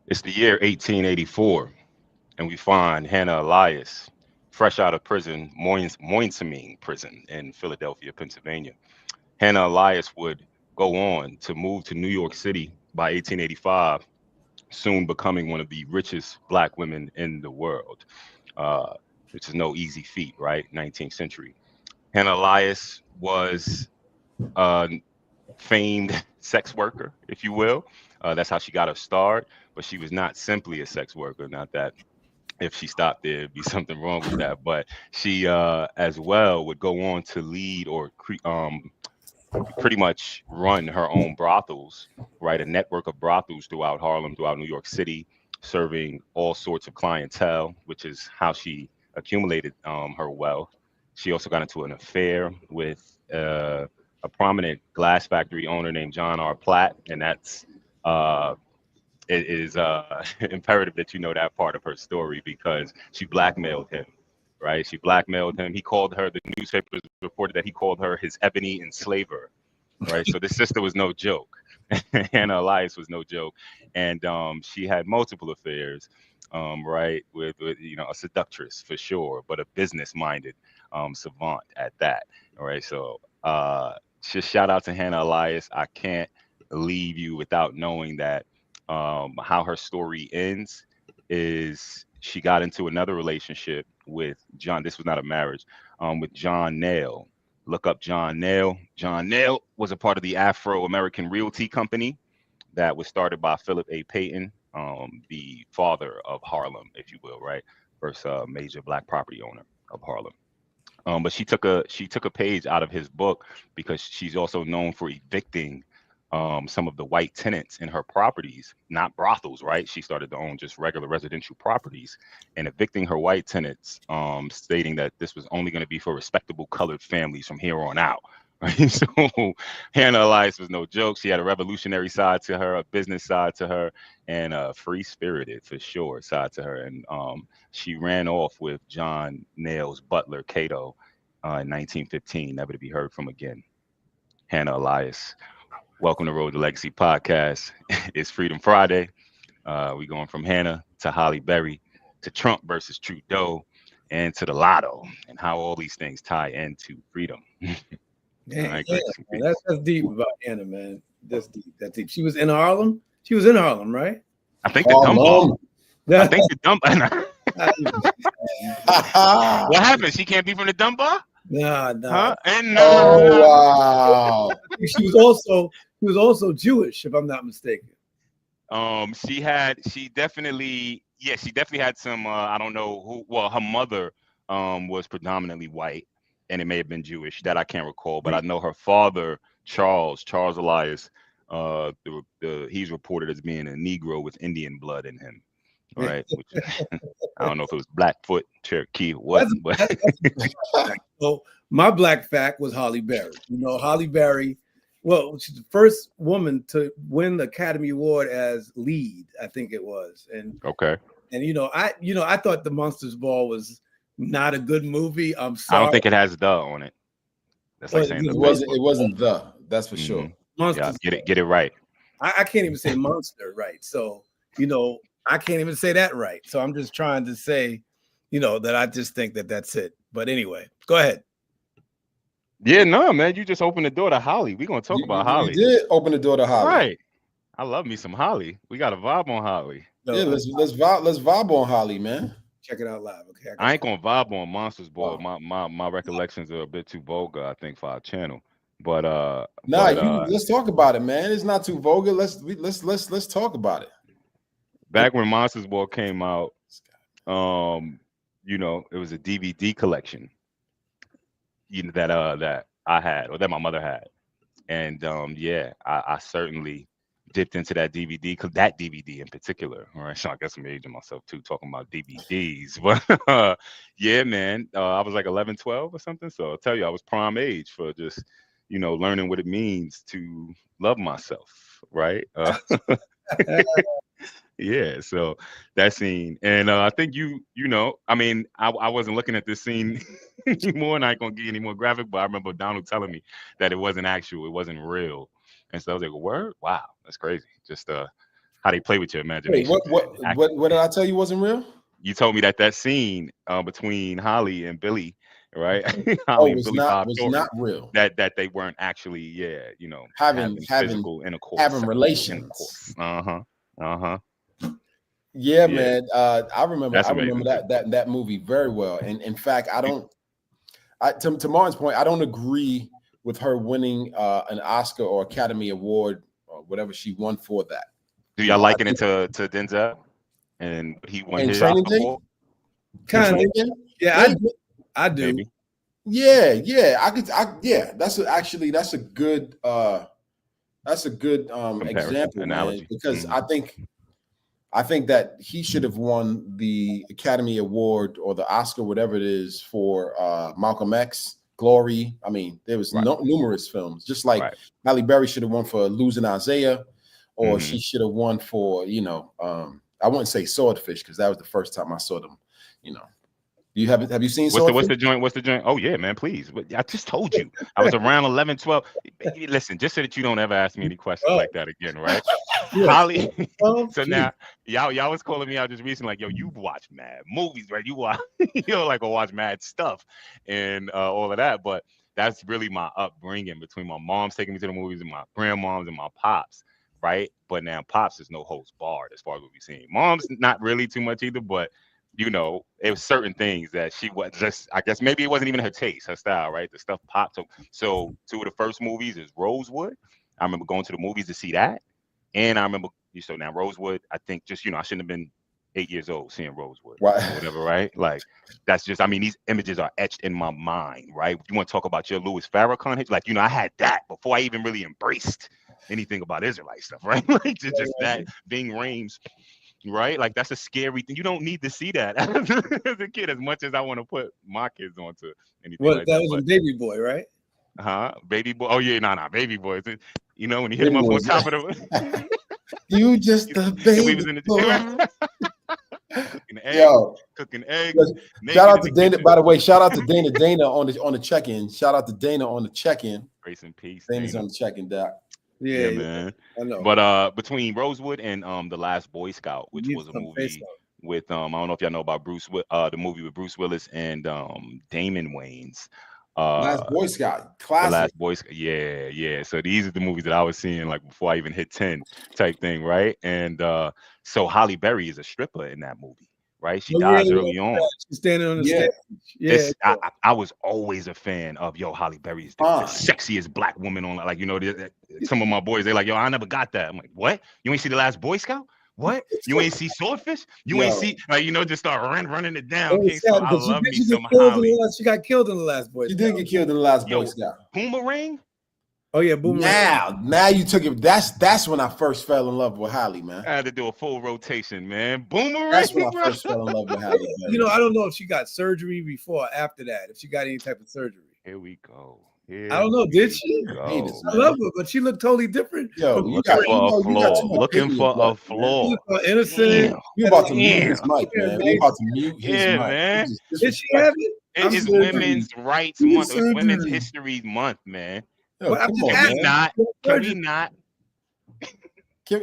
It's the year 1884, and we find Hannah Elias fresh out of prison, Moinsaming Prison in Philadelphia, Pennsylvania. Hannah Elias would go on to move to New York City by 1885, soon becoming one of the richest black women in the world, uh, which is no easy feat, right? 19th century. Hannah Elias was a famed sex worker, if you will. That's how she got her start, but she was not simply a sex worker. Not that if she stopped there, it'd be something wrong with that. But she, as well, would go on to lead or pretty much run her own brothels, right? A network of brothels throughout Harlem, throughout New York City, serving all sorts of clientele, which is how she accumulated her wealth. She also got into an affair with a prominent glass factory owner named John R. Platt, and uh, it is imperative that you know that part of her story because she blackmailed him, right? She blackmailed him. He called her, the newspapers reported that he called her his ebony enslaver, right? So this sister was no joke. Hannah Elias was no joke. And she had multiple affairs, right, with a seductress for sure, but a business minded savant at that. All right. So just shout out to Hannah Elias. I can't leave you without knowing that how her story ends is she got into another relationship with John. This was not a marriage, with John Nail. Look up John Nail. John Nail was a part of the Afro American Realty Company that was started by Philip A. Payton, the father of Harlem, if you will, right? First major black property owner of Harlem. But she took a page out of his book because she's also known for evicting some of the white tenants in her properties, not brothels, right? She started to own just regular residential properties and evicting her white tenants, stating that this was only going to be for respectable colored families from here on out. Right. So Hannah Elias was no joke. She had a revolutionary side to her, a business side to her, and a free spirited for sure side to her. And she ran off with John Nail's butler, Cato, in 1915, never to be heard from again. Hannah Elias. Welcome to Road to Legacy podcast. It's Freedom Friday. We going from Hannah to Halle Berry to Trump versus Trudeau and to the lotto and how all these things tie into freedom. All Man, right, yeah, grace and man, peace. that's deep about Anna, man. That's deep. That's deep. She was in Harlem. She was in Harlem, right? I think the dumb bar. Harlem. I That, think the dumb. What happened? She can't be from the dumb bar, nah. huh? And Oh wow. She was also Jewish, if I'm not mistaken. she definitely had some. I don't know who. Well, her mother was predominantly white, and it may have been Jewish. That I can't recall, but I know her father, Charles Elias. He's reported as being a Negro with Indian blood in him. All right, which I don't know if it was Blackfoot, Cherokee, or what, That's but that's fact. So my black fact was Holly Berry. Holly Berry. Well, she's the first woman to win the Academy Award as lead. I think it was, and okay. and I thought the Monsters Ball was not a good movie. I'm I don't sorry. think it has "the" on it. That's like Well, saying It the wasn't. Facebook. It wasn't the. That's for Hmm. sure. Yeah, Monsters. get it right. I can't even say monster right. So, I can't even say that right. So I'm just trying to say, that I just think that that's it. But anyway, go ahead. Yeah, no, man, you just opened the door to Holly. We're gonna talk about You Holly. did open the door to Holly. Right. I love me some Holly. We got a vibe on Holly. Yeah, No, let's vibe on Holly, man. check it out live. Okay, I I got ain't gonna vibe on Monsters Ball. Wow. My recollections are a bit too vulgar, I think, for our channel. But Nah, let's talk about it, man. It's not too vulgar. Let's talk about it. back when Monsters Ball came out, um, it was a DVD collection, that I had or that my mother had. And yeah, I certainly dipped into that DVD, that DVD in particular. All right, so I guess I'm aging myself too, talking about DVDs. But yeah, man, I was like 11, 12 or something. So I'll tell you, I was prime age for just, learning what it means to love myself, right? it. Yeah, so that scene, and I think I mean, I wasn't looking at this scene anymore, and I ain't gonna get any more graphic, but I remember Donald telling me that it wasn't actual, it wasn't real, and so I was like, "Word, wow, that's crazy." Just how they play with your Wait, imagination. what did I tell you wasn't real? You told me that scene between Holly and Billy, right? Oh, Holly and Billy Bob was Thornton, not real. that they weren't actually, Having physical intercourse. having relations. Uh-huh. Yeah, Yeah. man. I remember That's amazing. that movie very well. And in fact, to Martin's point, I don't agree with her winning an Oscar or Academy Award or whatever she won for that. Do y'all liken it to Denzel and he won his Training Oscar Day? for? Kind of. Yeah, I do. Maybe. Yeah. That's a good example, analogy. man, because I think that he should have won the Academy Award or the Oscar, whatever it is, for Malcolm X, Glory. I mean, there was numerous films, just like Halle Berry should have won for Losing Isaiah, or she should have won for, I wouldn't say Swordfish because that was the first time I saw them. Have you seen Swordfish? What's the joint? Oh yeah, man, please. But I just told you I was around 11, 12. Listen, just so that you don't ever ask me any questions like that again, right? Holly. So now y'all was calling me out just recently, like, yo, you've watched mad movies, right? You watch, or watch mad stuff and all of that. But that's really my upbringing between my mom's taking me to the movies and my grandmoms and my pops, right? But now pops is no holds barred as far as what we've seen. Mom's not really too much either, but it was certain things that she was just, I guess maybe it wasn't even her taste, her style, right? The stuff popped. So two of the first movies is Rosewood. I remember going to the movies to see that. And I remember, now Rosewood, I think just, I shouldn't have been 8 years old seeing Rosewood or whatever, right? Like, that's just, these images are etched in my mind, right? You want to talk about your Louis Farrakhan? Like, I had that before I even really embraced anything about Israelite stuff, right? Like, just that being Rames. Right, like that's a scary thing. You don't need to see that as a kid. As much as I want to put my kids onto anything like that. That was a Baby Boy, right? Baby Boy. Oh yeah, Baby Boy. When you hit him up on top of the. You just the baby. We was in the cooking eggs. Shout out to Dana. By the way, shout out to Dana on the check-in. Shout out to Dana on the check-in. Grace and peace. Dana's on the check-in, Doc. Yeah, man. I know. But between Rosewood and The Last Boy Scout, which was a movie with I don't know if y'all know about the movie with Bruce Willis and Damon Wayans. Last Boy Scout, classic. The Last Boy Scout, yeah. So these are the movies that I was seeing like before I even hit 10 type thing, right? And so Halle Berry is a stripper in that movie. Right, she dies early on. She's standing on the stage. Yeah, I was always a fan of Halle Berry is the sexiest black woman on. Like some of my boys, they're like, yo, I never got that. I'm like, what? You ain't see The Last Boy Scout? What? You ain't see Swordfish? You ain't see just start running it down. So I love me some Halle. She got killed in The Last Boy Scout. She did get killed in The Last Boy Scout. Boomerang. Oh yeah, Boomerang. Now you took it. That's when I first fell in love with Halle, man. I had to do a full rotation, man. Boomerang. That's when I first fell in love with Halle. Man. I don't know if she got surgery before or after that. If she got any type of surgery. Here we go. I don't know. Did she? I love her, but she looked totally different. Yo, looking for a flaw. Innocent. You about to mute his mic, man. You about to mute his mic. Man. Did she have it? It is Women's Rights Month. It's Women's History Month, man. Yo, Can we not?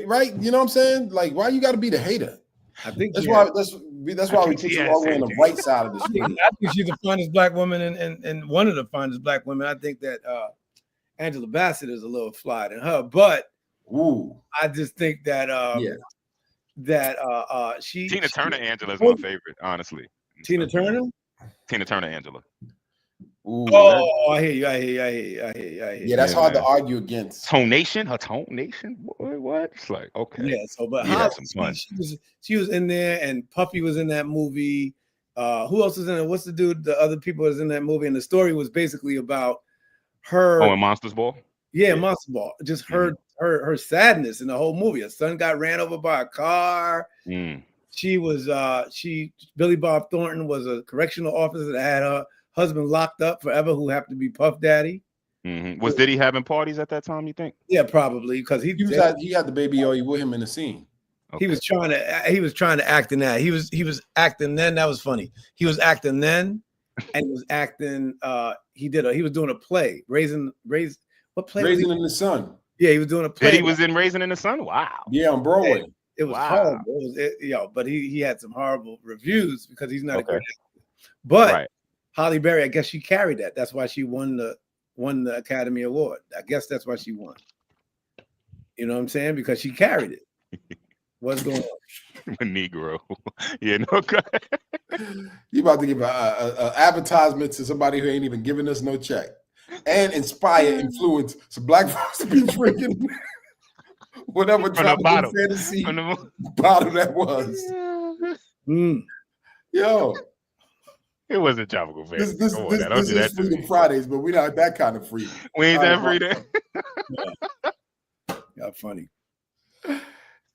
Right? You know what I'm saying? Like, why you got to be the hater? I think that's why we put you all the way on the right side of the screen. I think she's the finest black woman and one of the finest black women. I think that Angela Bassett is a little fly than her, but I just think that Tina Turner Angela is my favorite, honestly. Tina Turner, Angela. Ooh, I hear you. Yeah, that's hard to argue against. Tonation, her tonation. What? It's like, okay. Yeah, so but she was in there, and Puffy was in that movie. Who else was in it? What's the dude? The other people was in that movie, and the story was basically about her. Oh, in Monsters Ball. Yeah, Monsters Ball. Just her sadness in the whole movie. Her son got ran over by a car. She was Billy Bob Thornton was a correctional officer that had her husband locked up forever, who happened to be Puff Daddy. Was Diddy having parties at that time, you think? Yeah, probably, because he had the baby Oy with him in the scene. Okay. He was trying to act in that. He was acting then. That was funny. He was acting then, and he was acting. He was doing a play, what play? Raising in the Sun. Yeah, he was doing a play. Diddy was in Raising in the Sun. Wow. Yeah, on Broadway. It was horrible. But he had some horrible reviews because he's not a great actor. But Halle Berry, I guess she carried that. That's why she won the Academy Award. I guess that's why she won. You know what I'm saying? Because she carried it. What's going on? A Negro. Yeah, no. You about to give a advertisement to somebody who ain't even giving us no check, and inspire, influence some black folks to be drinking whatever tropical fantasy bottle that was. Yo, it wasn't tropical fantasy. This is Freedom Fridays, but we're not that kind of free. We ain't that free then. Yeah, funny.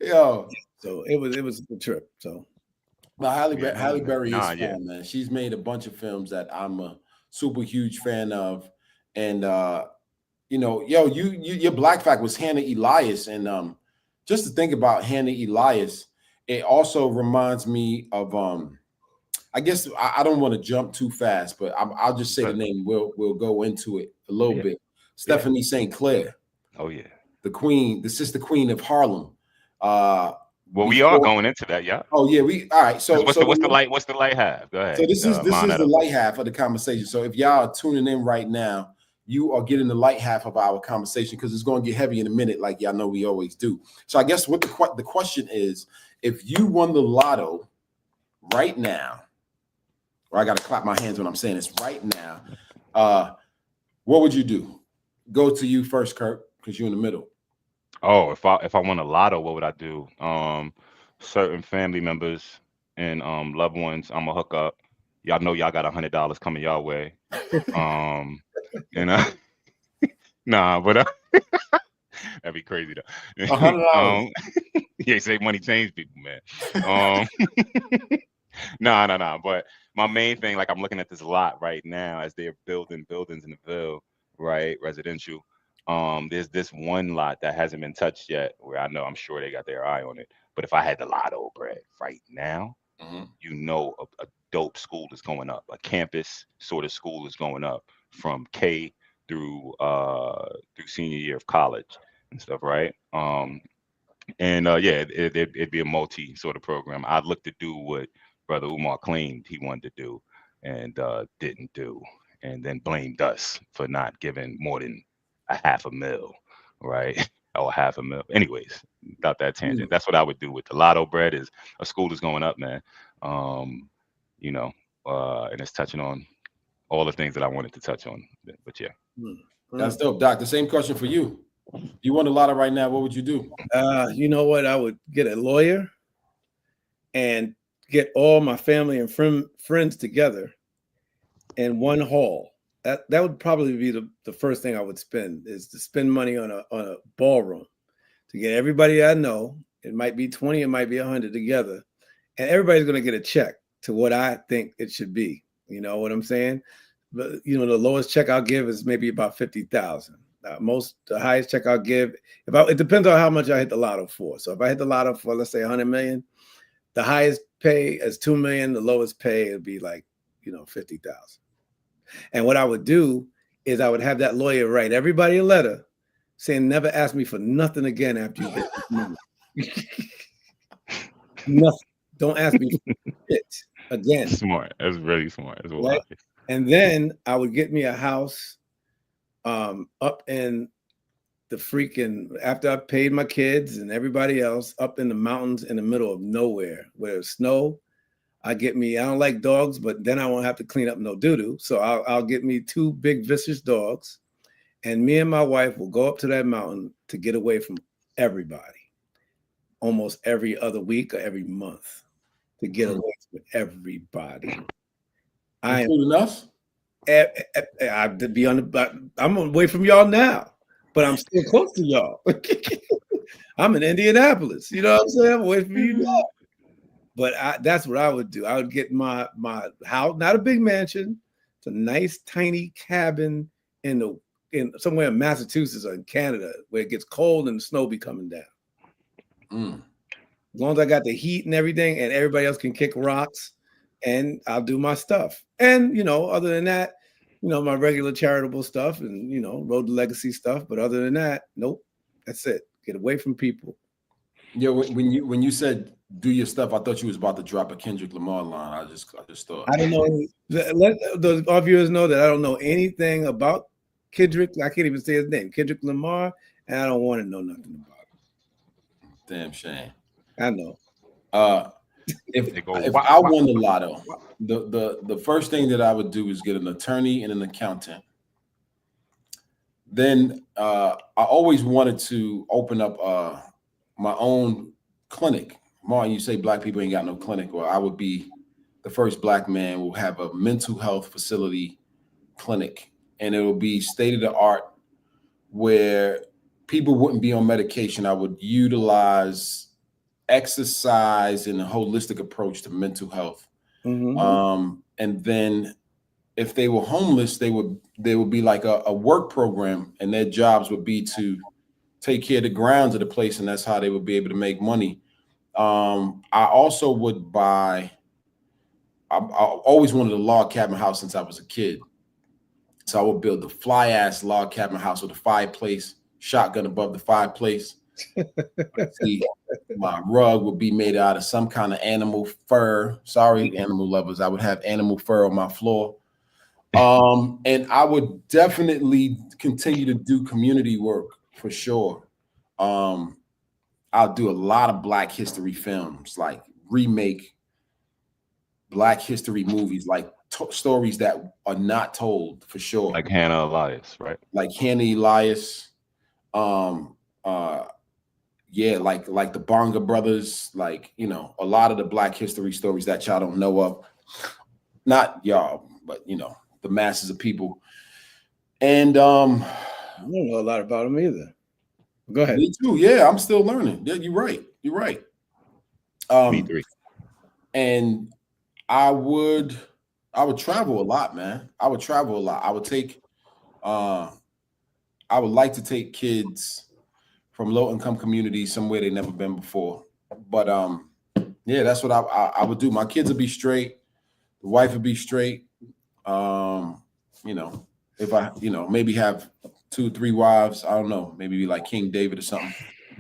Yo, so it was a trip. So, but Halle Berry is fun, man. She's made a bunch of films that I'm a super huge fan of, and your black fact was Hannah Elias, and just to think about Hannah Elias, it also reminds me of I guess I don't want to jump too fast, but I'll just say the name. We'll go into it a little bit. Stephanie St. Clair. Oh yeah, the queen, the sister queen of Harlem. We are going into that, yeah. Oh yeah, all right. So what's the light half? Go ahead. So this is the light half of the conversation. So if y'all are tuning in right now, you are getting the light half of our conversation because it's going to get heavy in a minute, like y'all know we always do. So I guess what the question is, if you won the lotto right now, or I got to clap my hands when I'm saying this right now, what would you do? Go to you first, Kurt, because you're in the middle. Oh, if I won a lotto, what would I do? Certain family members and loved ones, I'm gonna hook up. Y'all know y'all got $100 coming y'all way. Nah, but that'd be crazy though. $100. Yeah, save money, change people, man. Nah. But my main thing, like I'm looking at this lot right now as they're building buildings in the Ville, right, residential. There's this one lot that hasn't been touched yet where I'm sure they got their eye on it. But if I had the lotto bread right now, a dope school is going up. A campus sort of school is going up from K through senior year of college and stuff, right? It'd be a multi sort of program. I'd look to do what Brother Umar claimed he wanted to do and didn't do, and then blamed us for not giving more than $500,000, right? Or $500,000. Anyways, about that tangent. That's what I would do with the lotto bread. Is a school is going up, man. And it's touching on all the things that I wanted to touch on. But yeah, that's dope, Doc. The same question for you. You won a lotto right now. What would you do? You know what? I would get a lawyer and get all my family and friends together in one hall. That would probably be the first thing I would spend, is to spend money on a ballroom to get everybody I know. It might be 20, it might be 100 together, and everybody's going to get a check to what I think it should be. You know what I'm saying? But the lowest check I'll give is maybe about $50,000. The highest check I'll give, it depends on how much I hit the lotto for. So if I hit the lotto for, let's say, 100 million, the highest pay is 2 million. The lowest pay would be like 50,000. And what I would do is I would have that lawyer write everybody a letter saying, never ask me for nothing again after you get this money. Nothing. Don't ask me for shit again. Smart. That's really smart as well. Right? And then I would get me a house up in the freaking, after I paid my kids and everybody else, up in the mountains in the middle of nowhere where there's snow. I don't like dogs, but then I won't have to clean up no doo-doo. So I'll get me 2 big vicious dogs, and me and my wife will go up to that mountain to get away from everybody, almost every other week or every month, to get away from everybody. Including us? I'd be I'm away from y'all now, but I'm still close to y'all. I'm in Indianapolis. You know what I'm saying? I'm away from you now. But that's what I would do. I would get my house, not a big mansion. It's a nice tiny cabin in somewhere in Massachusetts or in Canada where it gets cold and the snow be coming down. As long as I got the heat and everything, and everybody else can kick rocks, and I'll do my stuff. And other than that, my regular charitable stuff and Road to Legacy stuff. But other than that, nope. That's it. Get away from people. Yeah, when you said do your stuff, I thought you was about to drop a Kendrick Lamar line. I just thought. I don't know. Let those our viewers know that I don't know anything about Kendrick. I can't even say his name, Kendrick Lamar, and I don't want to know nothing about him. Damn shame. I know. If I won the lotto, the first thing that I would do is get an attorney and an accountant. Then I always wanted to open up my own clinic. Martin, you say black people ain't got no clinic. Well, I would be the first black man who will have a mental health facility clinic, and it will be state of the art where people wouldn't be on medication. I would utilize exercise and a holistic approach to mental health. Mm-hmm. And then if they were homeless, they would be like a work program, and their jobs would be to take care of the grounds of the place, and that's how they would be able to make money. I also would buy. I always wanted a log cabin house since I was a kid, so I would build the fly ass log cabin house with a fireplace, shotgun above the fireplace. See, my rug would be made out of some kind of animal fur. Sorry, animal lovers. I would have animal fur on my floor. And I would definitely continue to do community work for sure. I'll do a lot of Black history films, like remake Black history movies, like stories that are not told for sure. Like Hannah Elias, right? Like Hannah Elias. Yeah, like the Bonga brothers, like, you know, a lot of the Black history stories that y'all don't know of. Not y'all, but you know, the masses of people. And I don't know a lot about them either. Go ahead. Me too. Yeah, I'm still learning. Yeah, you're right. You're right. Me three. And I would travel a lot, man. I would travel a lot. I would like to take kids from low-income communities somewhere they've never been before. But yeah, that's what I would do. My kids would be straight. The wife would be straight. You know, if I, you know, maybe have 2 or 3 wives, I don't know, maybe be like King David or something.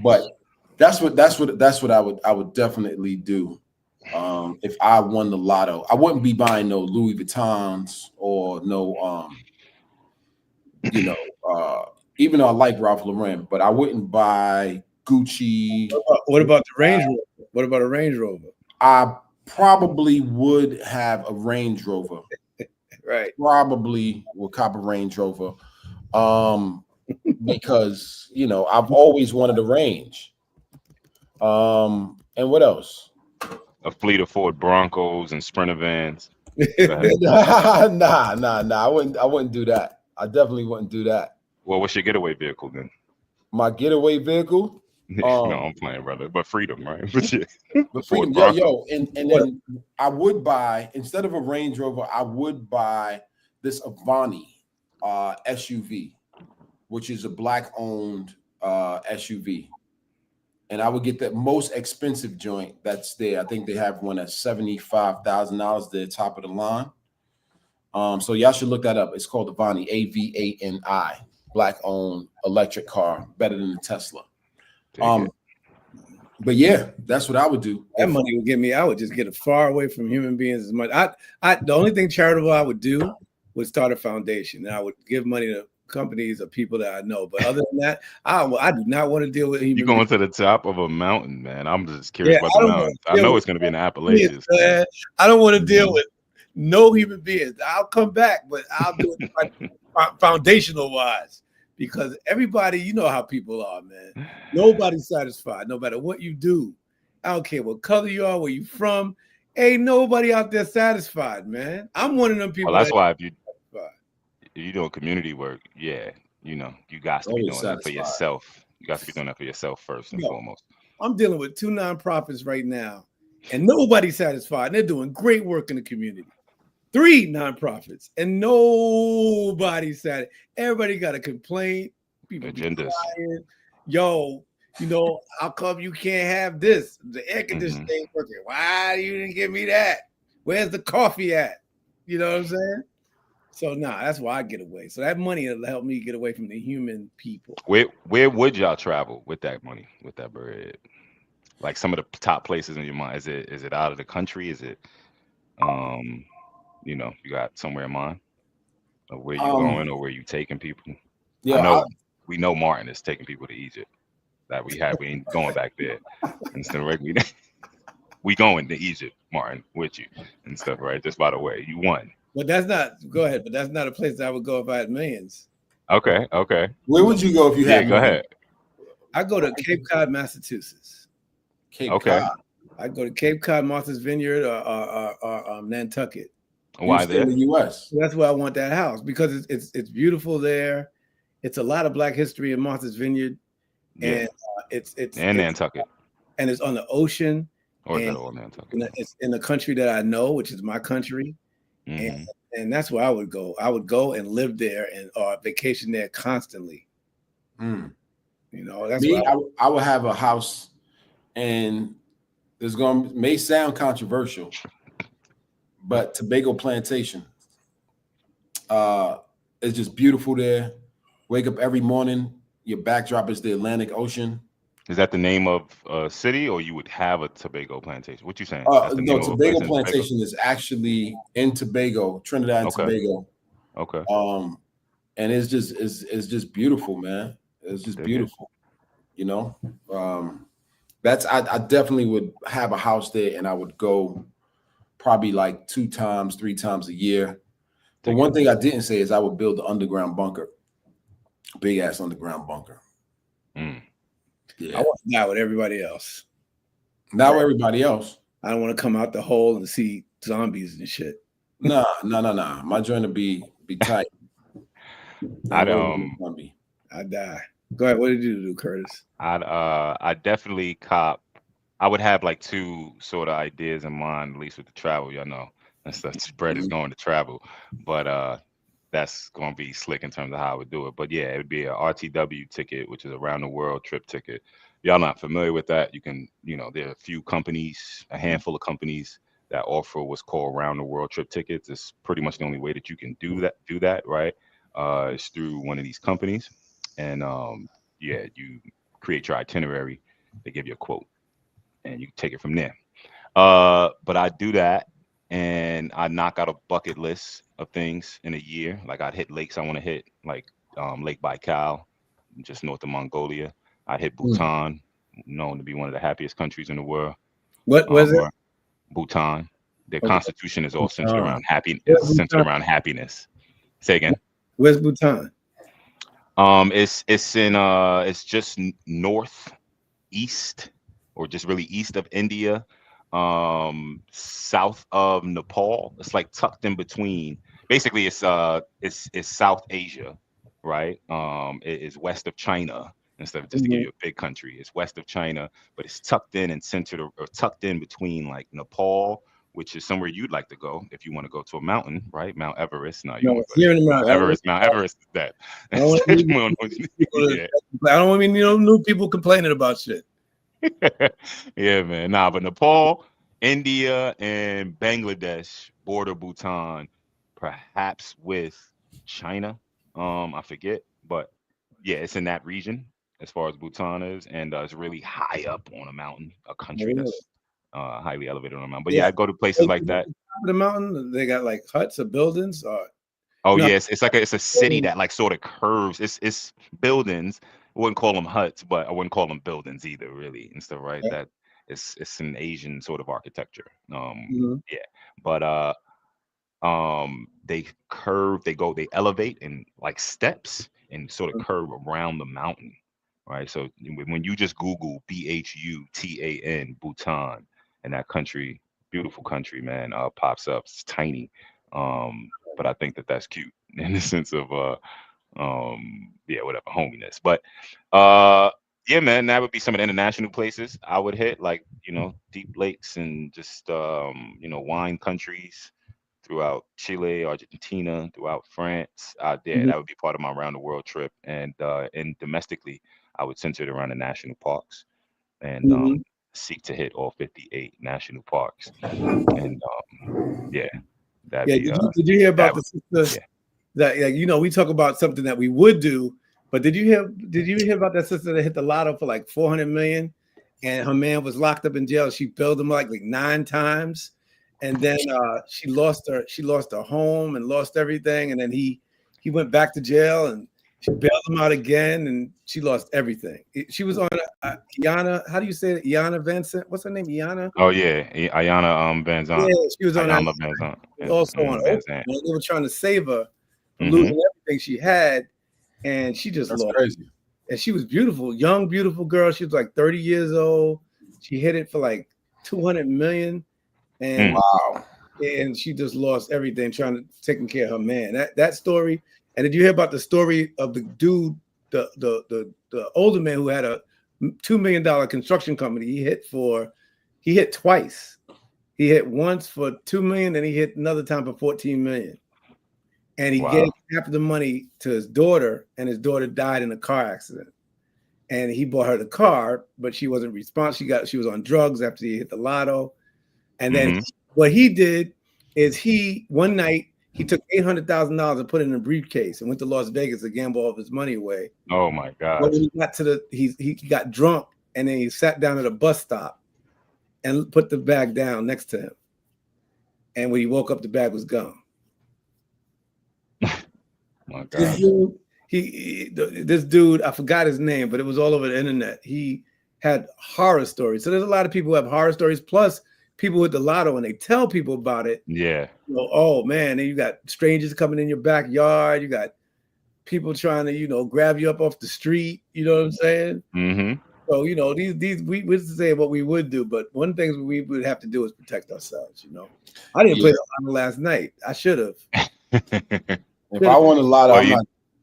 But that's what I would definitely do. If I won the lotto, I wouldn't be buying no Louis Vuittons or no you know, even though I like Ralph Lauren, but I wouldn't buy Gucci. What about the Range Rover? What about a Range Rover? I probably would have a Range Rover. Right. Probably will cop a Range Rover. Because, you know, I've always wanted a Range. And what else? A fleet of Ford Broncos and Sprinter vans. Nah. I wouldn't do that. I definitely wouldn't do that. Well, what's your getaway vehicle then? My getaway vehicle? No, I'm playing, brother. But freedom, right? But yeah. But freedom, yo, and then I would buy, instead of a Range Rover, I would buy this Avani SUV, which is a Black-owned SUV. And I would get the most expensive joint that's there. I think they have one at $75,000. They're top of the line. So y'all should look that up. It's called Avani, Avani, Black-owned electric car, better than the Tesla. But yeah, that's what I would do. That money would get me. I would just get it far away from human beings as much. The only thing charitable I would do would start a foundation, and I would give money to companies or people that I know. But other than that, I do not want to deal with human You're going beings. to the top of a mountain, man. I'm just curious about the mountain. I know it's going to be in the Appalachians. I don't want to deal with no human beings. I'll come back, but I'll do it foundational wise. Because everybody, you know how people are, man. Nobody's satisfied, no matter what you do. I don't care what color you are, where you from. Ain't nobody out there satisfied, man. I'm one of them people. Well, that's why if you doing community work, yeah, you know, you got to be doing that for yourself. You got to be doing that for yourself first and foremost. I'm dealing with 2 nonprofits right now, and nobody's satisfied. And they're doing great work in the community. 3 nonprofits, and nobody's satisfied. Everybody got a complaint. People agendas. Yo, you know, how come you can't have this? The air conditioning ain't working. Why you didn't give me that? Where's the coffee at? You know what I'm saying? So that's why I get away. So that money will help me get away from the human people. Where would y'all travel with that money, with that bread? Like some of the top places in your mind. Is it out of the country? Is it you got somewhere in mind of where you Um, going or where you taking people? I yeah, know we know Martin is taking people to Egypt. That we ain't going back there. Instead of we going to Egypt, Martin, with you and stuff, right? Just by the way, you won. But that's not. Go ahead. But that's not a place that I would go if I had millions. Okay. where would you go if you Yeah, had go money? ahead. I go to Cape Cod, Massachusetts. Cape Okay. Cod. I go to Cape Cod, Martha's Vineyard, or Nantucket. Why You stay in there? the U.S. That's where I want that house because it's beautiful there. It's a lot of Black history in Martha's Vineyard, Yeah. and it's And Nantucket. and it's on the ocean, Or is and that all Nantucket? it's in the country that I know, which is my country, Mm-hmm. and that's where I would go. I would go and live there and vacation there constantly. Mm. That's Me, why I would have a house, and may sound controversial, but Tobago Plantation. It's just beautiful there. Wake up every morning, your backdrop is the Atlantic Ocean. Is that the name of a city, or you would have a Tobago plantation? What you saying? That's the name No, of a place Tobago in Plantation is actually in Tobago, Trinidad and Tobago. Okay. And it's just beautiful, man. It's just beautiful. I definitely would have a house there, and I would go probably like 2 times, 3 times a year. But one thing I didn't say is I would build an underground bunker, big ass underground bunker. Mm. I want to die with everybody else. Not with everybody else. I don't want to come out the hole and see zombies and shit. Nah. My joint would be tight. I die. Go ahead. What did you do, Curtis? I definitely cop. I would have like 2 sort of ideas in mind, at least with the travel. Y'all know that's spread is going to travel, but that's going to be slick in terms of how I would do it. But yeah, it would be a RTW ticket, which is a round the world trip ticket. Y'all not familiar with that? You can, there are a few companies, a handful of companies that offer what's called round the world trip tickets. It's pretty much the only way that you can do that, right? It's through one of these companies, and you create your itinerary. They give you a quote, and you take it from there. But I do that, and I knock out a bucket list of things in a year. Like I'd hit lakes I want to hit, like Lake Baikal, just north of Mongolia. I'd hit Bhutan, known to be one of the happiest countries in the world. What was it? Bhutan. Their constitution is all centered around happiness. Say again. Where's Bhutan? It's just northeast, or just really east of India, south of Nepal. It's like tucked in between. Basically, it's South Asia, right? It is west of China. Instead of just to give you a big country, it's west of China, but it's tucked in and centered or tucked in between like Nepal, which is somewhere you'd like to go if you want to go to a mountain, right? Mount Everest. No, you won't go here in Mount Everest. Mount Everest is that. I don't want any new people complaining about shit. Yeah, man. Nah, but Nepal, India, and Bangladesh border Bhutan, perhaps with China. I forget, but yeah, it's in that region as far as Bhutan is, and it's really high up on a mountain, a country that's highly elevated on a mountain. But yeah, I go to places like that. The mountain, they got like huts or buildings, or yes, it's a city that like sort of curves. It's buildings. I wouldn't call them huts, but I wouldn't call them buildings either, really, and stuff, right? That it's an Asian sort of architecture. Yeah, but they curve, they elevate in like steps and sort of curve around the mountain, right? So when you just Google Bhutan, Bhutan, and that country, beautiful country, man, pops up. It's tiny, but I think that's cute in the sense of whatever, hominess. But yeah, man, that would be some of the international places I would hit, like deep lakes and just wine countries throughout Chile, Argentina, throughout France. That would be part of my around the world trip. And domestically, I would center it around the national parks and seek to hit all 58 national parks. And that'd be. Did you hear about the sister that we talk about something that we would do, but did you hear about that sister that hit the lotto for like 400 million, and her man was locked up in jail. She bailed him like 9 times, and then she lost her home and lost everything, and then he went back to jail, and she bailed him out again, and she lost everything. She was on Iana. How do you say it? Iana Vincent. What's her name? Iana. Oh yeah, Ayana Van Zant. Yeah, she was on that. Van Zant. Also on Van Oprah. Zant. They were trying to save her from losing everything she had, and she just lost. Crazy. And she was beautiful, young, beautiful girl. She was like 30 years old. She hit it for like 200 million, and wow. And she just lost everything taking care of her man. That story. And did you hear about the story of the dude, the older man who had a $2 million construction company? He hit twice. He hit once for 2 million, and he hit another time for 14 million. And he gave half the money to his daughter, and his daughter died in a car accident. And he bought her the car, but she wasn't responsible. She was on drugs after he hit the lotto. And then what he did is one night he took $800,000 and put it in a briefcase and went to Las Vegas to gamble all of his money away. Oh my God! When he got to he got drunk, and then he sat down at a bus stop and put the bag down next to him. And when he woke up, the bag was gone. My God. This dude, I forgot his name, but it was all over the internet. He had horror stories. So there's a lot of people who have horror stories, plus people with the lotto, and they tell people about it. Yeah. Oh man, and you got strangers coming in your backyard. You got people trying to, grab you up off the street. You know what I'm saying? Mm-hmm. So, we're saying what we would do, but one thing we would have to do is protect ourselves. I didn't play the lotto last night. I should have. If I won a lotto,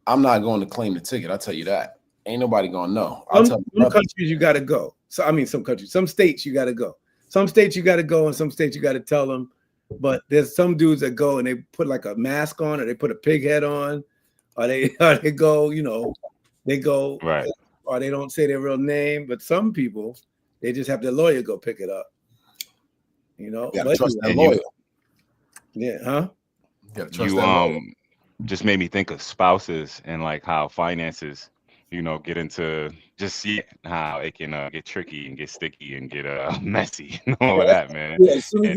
I'm not going to claim the ticket. I'll tell you that. Ain't nobody gonna know. Some countries you got to go. So some states you got to go. Some states you got to go, and some states you got to tell them. But there's some dudes that go and they put like a mask on, or they put a pig head on, or they go, they go right, or they don't say their real name. But some people, they just have their lawyer go pick it up. You gotta trust that lawyer. Yeah, huh? You gotta trust that lawyer. Just made me think of spouses and like how finances, get into, just see how it can get tricky and get sticky and get messy and all of that, man. Yeah, as soon as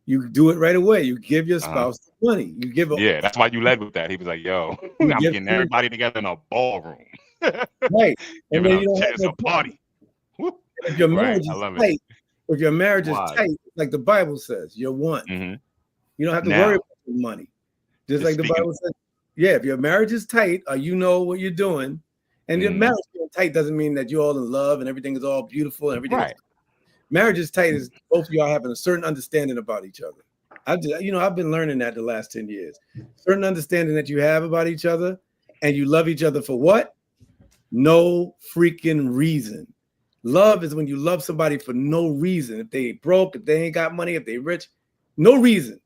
you do it right away. You give your spouse money. You give them. Yeah, that's why you led with that. He was like, "Yo, I'm getting everybody together in a ballroom." Right, and then you chance a party. If your marriage is tight, if your marriage is tight, like the Bible says, you're one. You don't have to worry about the money. Just like the Bible says, if your marriage is tight, or you know what you're doing, and your marriage being tight doesn't mean that you're all in love and everything is all beautiful and everything. Right. Marriage is tight is both of y'all having a certain understanding about each other. I've been learning that the last 10 years. Certain understanding that you have about each other, and you love each other for what? No freaking reason. Love is when you love somebody for no reason. If they broke, if they ain't got money, if they rich, no reason.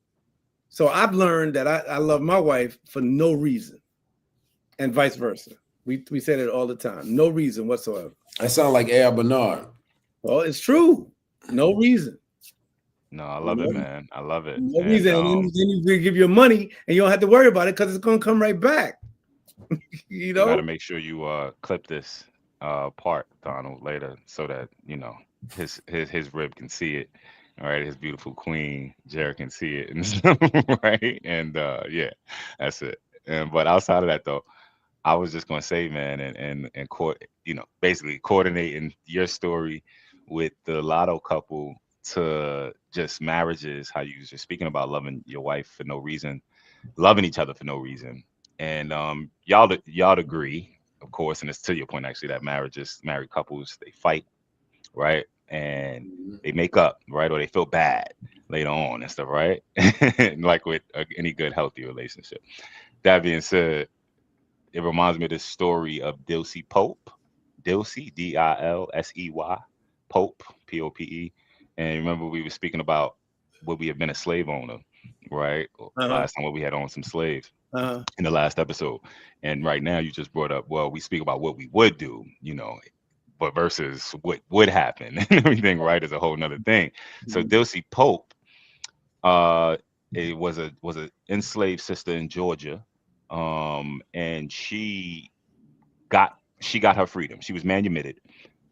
So I've learned that I love my wife for no reason, and vice versa. We say that all the time. No reason whatsoever. That sounds like Al Bernard. Well, it's true. No reason. No, I love it, man. I love it. No reason. And then you give your money, and you don't have to worry about it because it's going to come right back. You got to make sure you clip this part, Donald, later, so that his rib can see it. All right, his beautiful queen, Jared, can see it, and stuff, right? And that's it. But outside of that, though, I was just gonna say, man, and basically coordinating your story with the Lotto couple to just marriages, how you was just speaking about loving your wife for no reason, loving each other for no reason, and y'all agree, of course, and it's to your point actually that married couples, they fight, right? And they make up, right? Or they feel bad later on and stuff, right? Like with any good, healthy relationship. That being said, it reminds me of this story of Dilsey Pope. Dilsey, Dilsey, Pope, Pope. And remember we were speaking about would we have been a slave owner, right? Last time we had on some slaves in the last episode. And right now you just brought up, well, we speak about what we would do, but versus what would happen and everything, right, is a whole nother thing. So Dilsey Pope, it was a enslaved sister in Georgia, and she got her freedom. She was manumitted,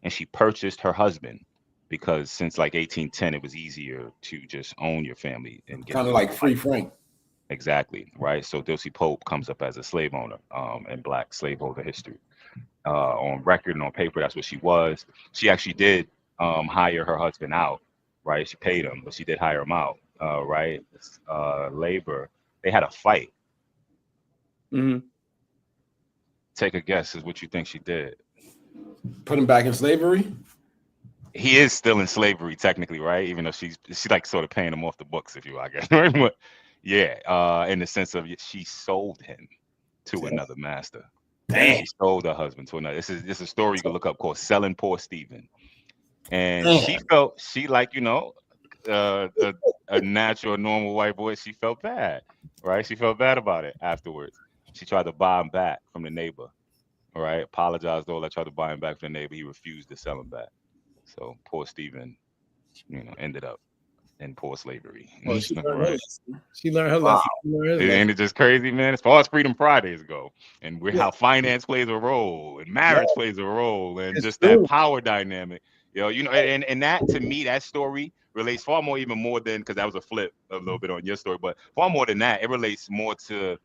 and she purchased her husband because since like 1810, it was easier to just own your family and get Kind of like Free Frank. exactly right. So Dilsey Pope comes up as a slave owner in Black slaveholder history. On record and on paper, that's what she was. She actually did hire her husband out, right? She paid him, but she did hire him out, right? Labor. They had a fight. Mm-hmm. Take a guess is what you think she did. Put him back in slavery. He is still in slavery technically, right? Even though she's like sort of paying him off the books, if you like it. But yeah, in the sense of she sold him to another master. Damn. She sold her husband to another. This is a story you can look up called "Selling Poor Stephen," and she like a natural normal white boy. She felt bad, right? She felt bad about it afterwards. She tried to buy him back from the neighbor, all right? Apologized though. I tried to buy him back from the neighbor. He refused to sell him back. So poor Stephen, ended up in poor slavery. Well, she learned her Right. lesson. She learned her Wow. lesson. She learned her lesson. Ain't it just crazy, man? As far as Freedom Fridays go, and how finance plays a role, and marriage plays a role, and It's just true. that power dynamic, and that to me, that story relates far more, even more than, because that was a flip a little bit on your story, but far more than that, it relates more to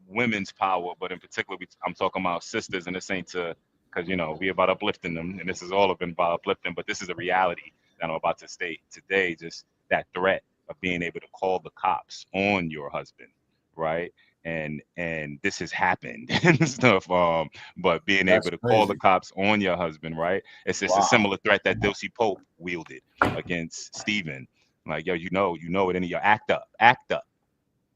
women's power, but in particular, I'm talking about sisters, and this ain't to, because we about uplifting them, and this has all been about uplifting, but this is a reality that I'm about to state today. Just that threat of being able to call the cops on your husband, right? And this has happened and stuff. But being That's able to call the crazy. cops on your husband, right? It's just a similar threat that Dilsey Pope wielded against Stephen. Like, yo, you know it, and you act up,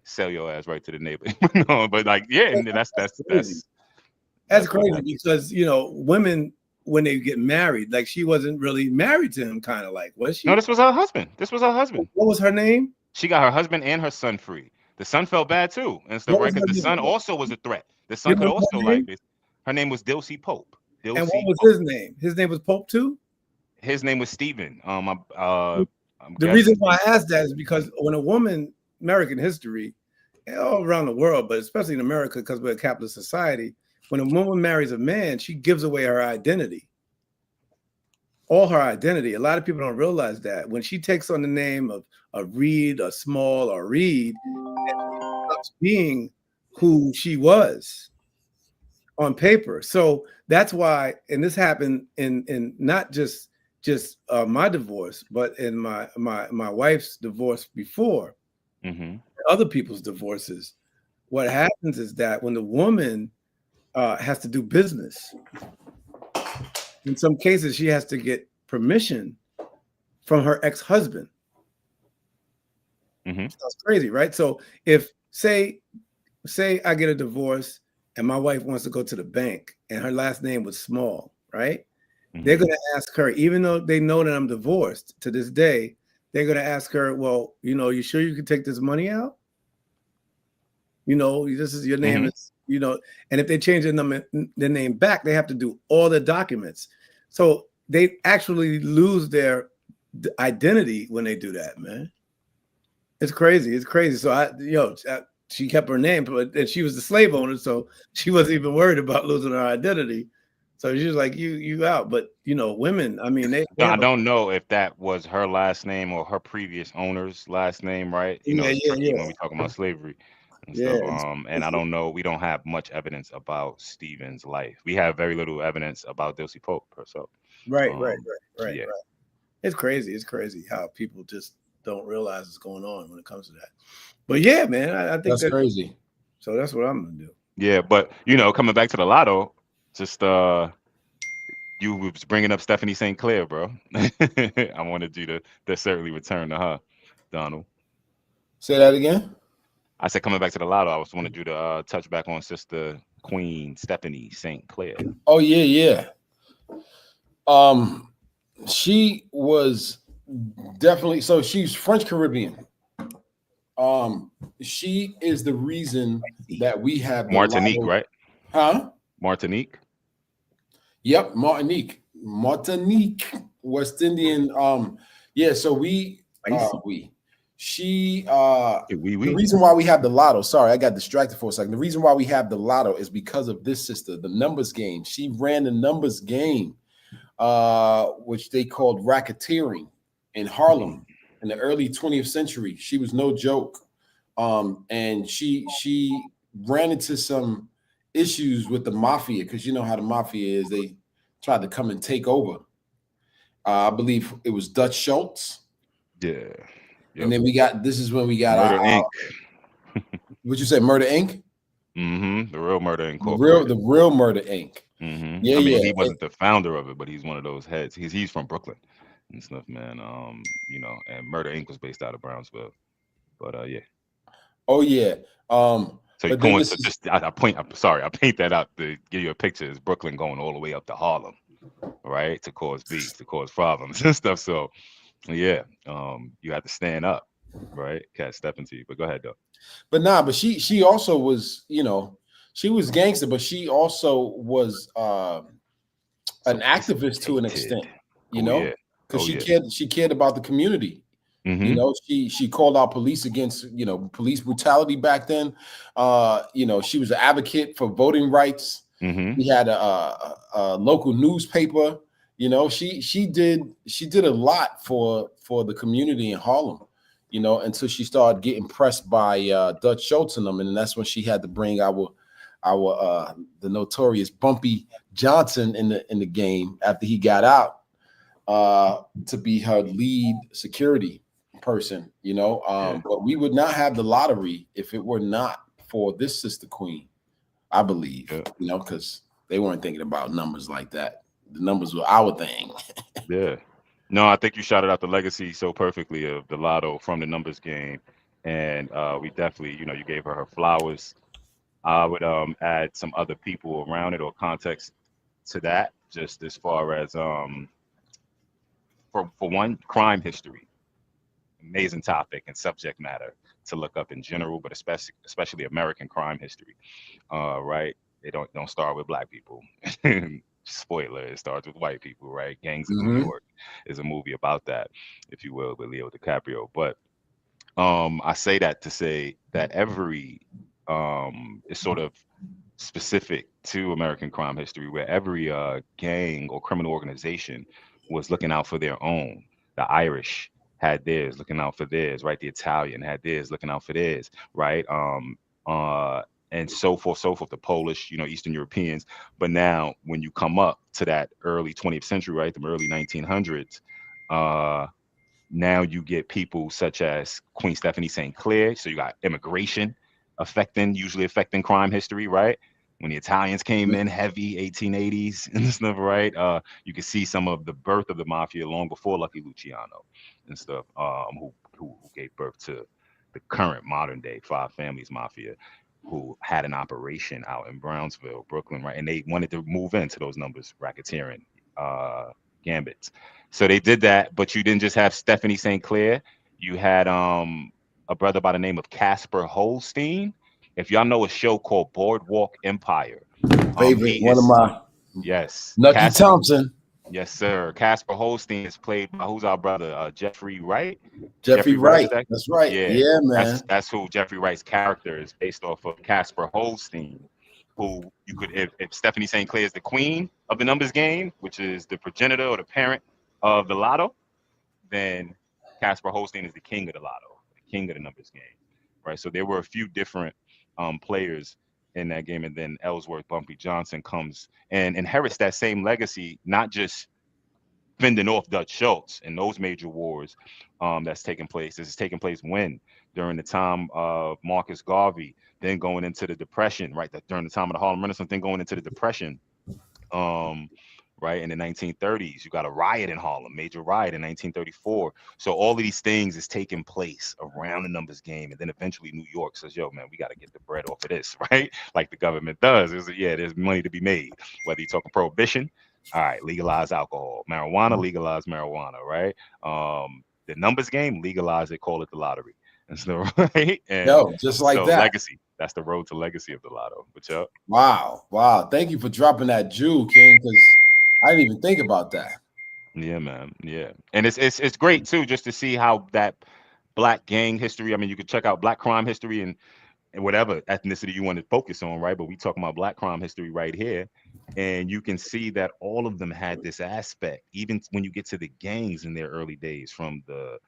sell your ass right to the neighbor. No, but like, yeah, and that's That's what crazy happened. because women, when they get married, like she wasn't really married to him, kind of like, was she? No, this was her husband. What was her name? She got her husband and her son free. The son felt bad too, and stuff, What right? was Because her the son name? also was a threat. The You son could remember also her like name? this. Her name was Dilsey Pope. And what Dilsey was Pope. his name? His name was Pope too? His name was Stephen. I'm The reason guessing. why I asked that is because when a woman, American history, all around the world, but especially in America, because we're a capitalist society, when a woman marries a man, she gives away her identity. All her identity. A lot of people don't realize that. When she takes on the name of Reed or Small or Reed, she stops being who she was on paper. So that's why, and this happened in not just my divorce, but in my wife's divorce before, other people's divorces. What happens is that when the woman has to do business, in some cases she has to get permission from her ex-husband. That's crazy, right? So if say I get a divorce and my wife wants to go to the bank and her last name was Small, right? They're going to ask her, even though they know that I'm divorced to this day, they're going to ask her, well, you sure you can take this money out? This is your name is, and if they change their name back, they have to do all the documents. So they actually lose their identity when they do that, man. It's crazy. So she kept her name, but she was the slave owner, so she wasn't even worried about losing her identity. So she was like, "You out." But women, I mean, I don't know if that was her last name or her previous owner's last name, right? It's tricky when we talk about slavery and stuff. And I don't know. We don't have much evidence about Stephen's life. We have very little evidence about Dilsey Pope herself. Right. Yeah. It's crazy. It's crazy how people just don't realize what's going on when it comes to that. But yeah, man, I think that's crazy. So that's what I'm gonna do. Yeah, but coming back to the lotto, just you was bringing up Stephanie St. Clair, bro. I wanted you to certainly return to her, Donald. Say that again. I said coming back to the lotto, I just wanted you to touch back on Sister Queen Stephanie St. Clair. Oh yeah. She was definitely, so she's French Caribbean. She is the reason that we have Martinique, right? Huh? Martinique. Yep, Martinique, West Indian. Yeah, so The reason why we have the lotto, sorry, I got distracted for a second. The reason why we have the lotto is because of this sister, the numbers game. She ran the numbers game, which they called racketeering in Harlem in the early 20th century. She was no joke. And she ran into some issues with the mafia, because you know how the mafia is. They tried to come and take over. I believe it was Dutch Schultz. Yeah. Yep. And then this is when we got Murder Inc. Would you say Murder Inc? Mm-hmm. The real Murder Inc. The real Murder Inc. Mm-hmm. Yeah, I mean, he wasn't the founder of it, but he's one of those heads. He's from Brooklyn and stuff, man. You know, and Murder Inc. was based out of Brownsville. But yeah. Oh yeah. So you're going to just I paint that out to give you a picture. It's Brooklyn going all the way up to Harlem, right? To cause beef, to cause problems and stuff. So yeah, you have to stand up, right? Cat stepping to you. But go ahead though. But she also was, you know, she was gangster, but she also was an activist to an extent, you know, because she cared about the community. Mm-hmm. You know, she called out police against, you know, police brutality back then. You know, she was an advocate for voting rights. Mm-hmm. We had a local newspaper. You know, she did a lot for the community in Harlem. You know, until she started getting pressed by Dutch Schultz and them, and that's when she had to bring the notorious Bumpy Johnson in the game after he got out to be her lead security person, you know. But we would not have the lottery if it were not for this sister queen, I believe, you know, because they weren't thinking about numbers like that. The numbers were our thing. Yeah. No, I think you shouted out the legacy so perfectly of the lotto from the numbers game. And we definitely, you know, you gave her flowers. I would add some other people around it or context to that, just as far as for one, crime history. Amazing topic and subject matter to look up in general, but especially American crime history. Right? They don't start with black people. Spoiler, it starts with white people, right? Gangs of New York is a movie about that, if you will, with Leo DiCaprio. But I say that to say that every is sort of specific to American crime history, where every gang or criminal organization was looking out for their own. The Irish had theirs, looking out for theirs, right? The Italian had theirs, looking out for theirs, right? And so forth, the Polish, you know, Eastern Europeans. But now when you come up to that early 20th century, right, the early 1900s, now you get people such as Queen Stephanie St. Clair. So you got immigration usually affecting crime history, right? When the Italians came in heavy, 1880s and stuff, right? You can see some of the birth of the mafia long before Lucky Luciano and stuff, who gave birth to the current modern day Five Families Mafia, who had an operation out in Brownsville, Brooklyn, right? And they wanted to move into those numbers, racketeering, gambits. So they did that, but you didn't just have Stephanie St. Clair. You had a brother by the name of Casper Holstein. If y'all know a show called Boardwalk Empire. Favorite, one of my. Yes. Nucky Thompson. Yes, sir. Casper Holstein is played by who's our brother? Jeffrey Wright. Jeffrey Wright. That's right. Yeah, man. That's who Jeffrey Wright's character is based off of. Casper Holstein, who you could, if Stephanie St. Clair is the queen of the numbers game, which is the progenitor or the parent of the lotto, then Casper Holstein is the king of the lotto, the king of the numbers game, right? So there were a few different players in that game, and then Ellsworth Bumpy Johnson comes and inherits that same legacy, not just fending off Dutch Schultz in those major wars that's taking place. This is taking place when? During the time of Marcus Garvey, then going into the Depression, right? During the time of the Harlem Renaissance, then going into the Depression, right? In the 1930s, you got a riot in Harlem, major riot in 1934. So all of these things is taking place around the numbers game. And then eventually New York says, yo, man, we got to get the bread off of this, right? Like the government does. There's money to be made. Whether you're talking prohibition, all right, legalize alcohol. Marijuana, legalize marijuana, right? The numbers game, legalize it, call it the lottery. And so, right? And just like so that. Legacy. That's the road to legacy of the lotto. But Wow. Thank you for dropping that jewel, King, because I didn't even think about that. Yeah, man. Yeah. And it's great too, just to see how that black gang history. I mean, you could check out black crime history and whatever ethnicity you want to focus on, right? But we talking about black crime history right here. And you can see that all of them had this aspect, even when you get to the gangs in their early days, from the,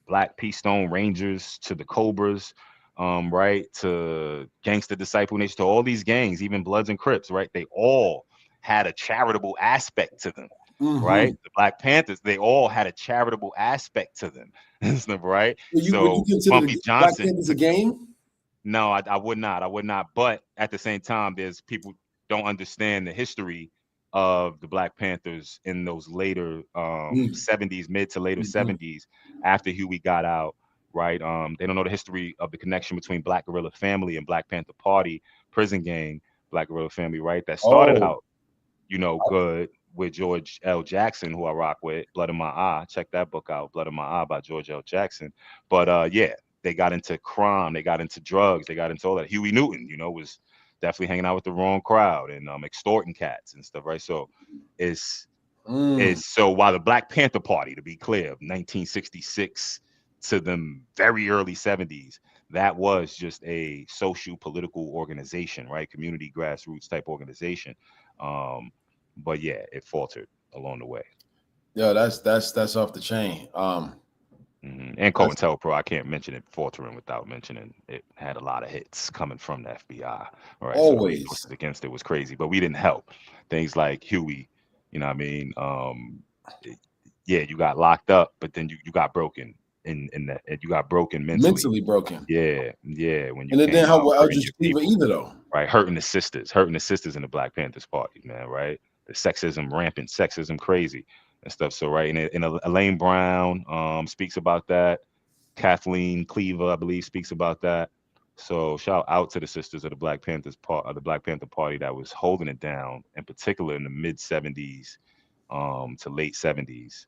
Black P Stone Rangers to the Cobras, right, to Gangsta Disciple Nation, to all these gangs, even Bloods and Crips, right? They all had a charitable aspect to them, right? The Black Panthers, they all had a charitable aspect to them, right? Would you So consider Bumpy the Black Johnson, Panthers a gang? no, I would not. I would not. But at the same time, there's people don't understand the history of the Black Panthers in those later 70s, mid to later 70s, after Huey got out, right? They don't know the history of the connection between Black Guerrilla Family and Black Panther Party, prison gang, Black Guerrilla Family, right? That started out, good with George L. Jackson, who I rock with, Blood in My Eye. Check that book out, Blood in My Eye by George L. Jackson. But yeah, they got into crime, they got into drugs, they got into all that. Huey Newton, was definitely hanging out with the wrong crowd and extorting cats and stuff, right? So it's so while the Black Panther Party, to be clear, 1966 to the very early 70s, that was just a social political organization, right? Community grassroots type organization. But yeah, it faltered along the way. Yeah, that's off the chain. And COINTELPRO, I can't mention it faltering without mentioning it had a lot of hits coming from the FBI. All right, so the resources against it was crazy, but we didn't help. Things like Huey, you know what I mean? Yeah, you got locked up, but then you got broken in that, you got broken mentally broken. Yeah. When you and it didn't help with Eldridge Cleaver either, though. Right, hurting the sisters in the Black Panthers Party, man. Right, the sexism rampant, sexism crazy and stuff. So right, and Elaine Brown speaks about that. Kathleen Cleaver, I believe, speaks about that. So shout out to the sisters of the Black Panthers the Black Panther Party that was holding it down, in particular in the mid 70s to late 70s.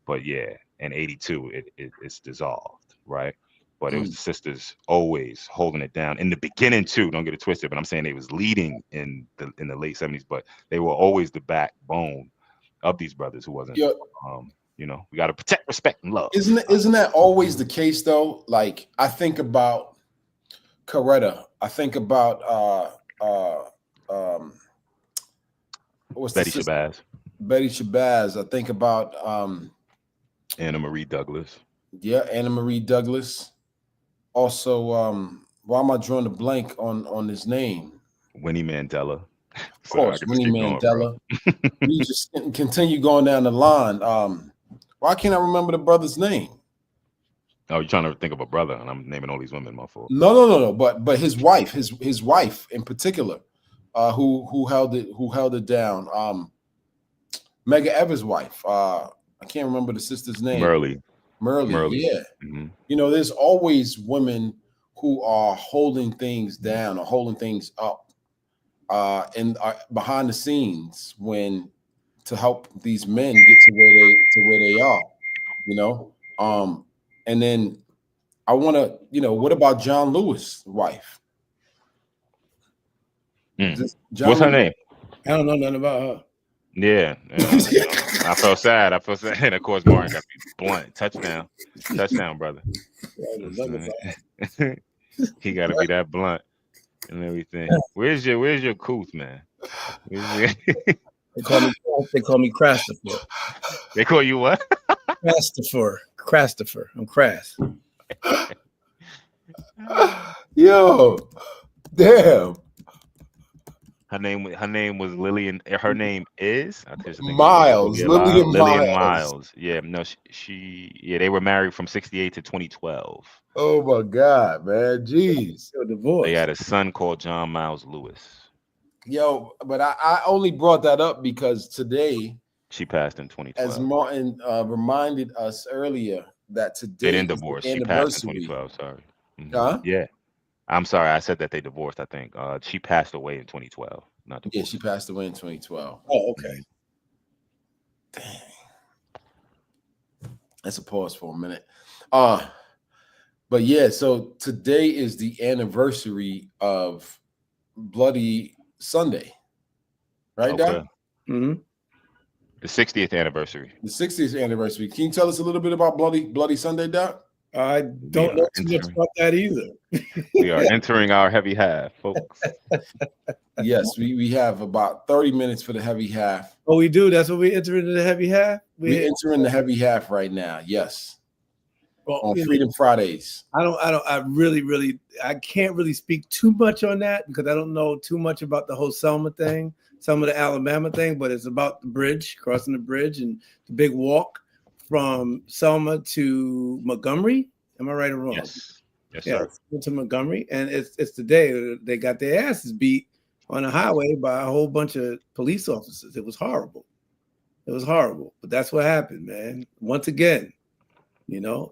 But yeah, in 82 it's dissolved, right? But it was the sisters always holding it down in the beginning too. Don't get it twisted, but I'm saying they was leading in the late 70s, but they were always the backbone of these brothers who wasn't. We got to protect, respect, and love. Isn't that always the case though? Like I think about Coretta. I think about Betty Shabazz. Betty Shabazz. I think about Anna Marie Douglas. Yeah, Anna Marie Douglas. Also, why am I drawing a blank on his name? Winnie Mandela. Of course, Winnie Mandela. We just continue going down the line. Why can't I remember the brother's name? Oh, you're trying to think of a brother, and I'm naming all these women, my fault. No. But his wife, his wife in particular, who held it down. Medgar Evers' wife. I can't remember the sister's name. Merle. Yeah. There's always women who are holding things down or holding things up, and behind the scenes to help these men get to where they are. And then I want to, what about John Lewis' wife? What's her name? I don't know nothing about her. Yeah. I felt sad. And of course, Martin got to be blunt. Touchdown, brother. He got to be that blunt and everything. Where's your couth, man? They call me Christopher. They call you what? Christopher. I'm Crass. Yo, damn. Her name was Lillian. Her name is Miles. Lillian Miles. Yeah, no, they were married from 68 to 2012. Oh my God, man. Jeez. They had a son called John Miles Lewis. Yo, but I only brought that up because today she passed in 2012. As Martin reminded us earlier that today they didn't divorce. She passed in 2012. Sorry. Huh? Yeah. I'm sorry. I said that they divorced. I think she passed away in 2012. Not divorced. Yeah, she passed away in 2012. Oh, okay. Dang. Let's pause for a minute. But yeah, so today is the anniversary of Bloody Sunday, right, Doc? Mm-hmm. The 60th anniversary. The 60th anniversary. Can you tell us a little bit about Bloody Sunday, Doc? I don't know too much about that either. We are entering our heavy half, folks. Yes, we have about 30 minutes for the heavy half. Oh, we do. That's what we enter into the heavy half. We enter in the heavy half right now. Yes. Well, on Freedom Fridays. I can't really speak too much on that because I don't know too much about the whole Selma thing, some of the Alabama thing, but it's about the bridge, crossing the bridge and the big walk from Selma to Montgomery. Am I right or wrong? Yes, sir. To Montgomery, and it's the day they got their asses beat on the highway by a whole bunch of police officers. It was horrible. But that's what happened, man. Once again.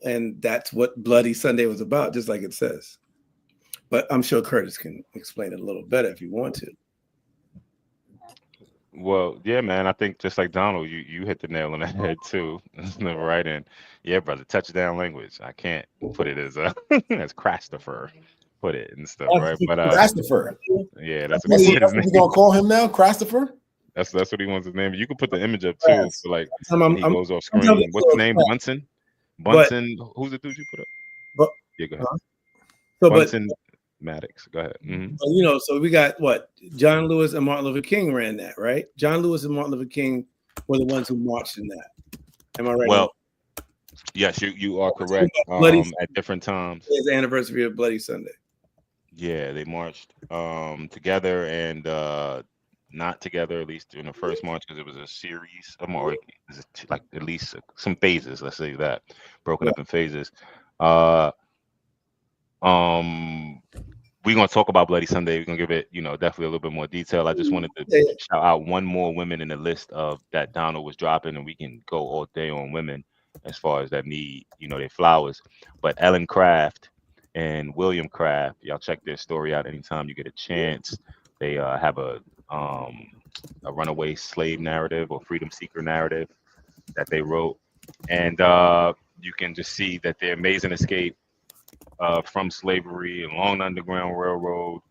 And that's what Bloody Sunday was about, just like it says. But I'm sure Curtis can explain it a little better if you want to. Well, yeah, man. I think just like Donald, you hit the nail on the head too. Right in. Yeah, brother. Touchdown language. I can't put it as as Christopher put it and stuff, right? But Christopher. Yeah, that's what we're gonna call him now, Christopher. That's what he wants his name. You can put the image up too. Yes. So like he goes off screen. What's the name? Bunsen, who's the dude you put up? But yeah, go ahead. Bunsen Maddox. Go ahead. Mm-hmm. So we got what? John Lewis and Martin Luther King ran that, right? John Lewis and Martin Luther King were the ones who marched in that. Am I right? Well, yes, you are correct. At different times. It's the anniversary of Bloody Sunday. Yeah, they marched together and not together, at least during the first march, because it was a series of more like at least some phases, let's say that, broken up in phases. We're gonna talk about Bloody Sunday. We're gonna give it, definitely a little bit more detail. I just wanted to shout out one more women in the list of that Donald was dropping, and we can go all day on women as far as that need, their flowers. But Ellen Craft and William Craft, y'all check their story out anytime you get a chance. They have a runaway slave narrative or freedom seeker narrative that they wrote, and you can just see that their amazing escape from slavery along the Underground Railroad,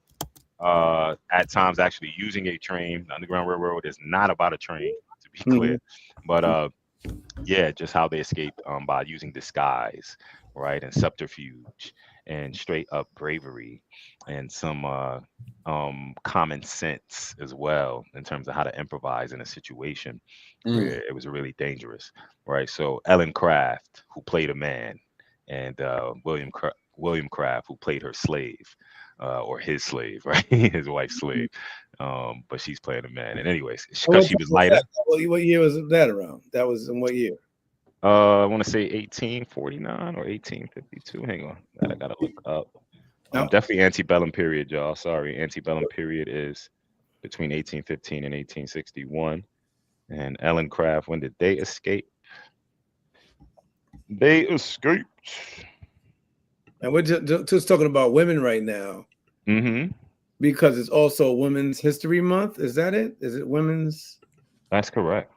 at times actually using a train. The Underground Railroad is not about a train, to be clear, but just how they escaped by using disguise, right, and subterfuge and straight up bravery and some common sense as well in terms of how to improvise in a situation where it was really dangerous, right? So Ellen Craft, who played a man, and William Craft, who played her slave, or his slave, right? His wife's slave. But she's playing a man. And anyways, because she was lighter. What year was that around? That was in what year? I want to say 1849 or 1852. Hang on, I gotta look up. Definitely antebellum period, y'all. Sorry, antebellum period is between 1815 and 1861. And Ellen Craft, when did they escape? They escaped. And we're just talking about women right now. Mm-hmm. Because it's also Women's History Month. Is that it? Is it women's? That's correct.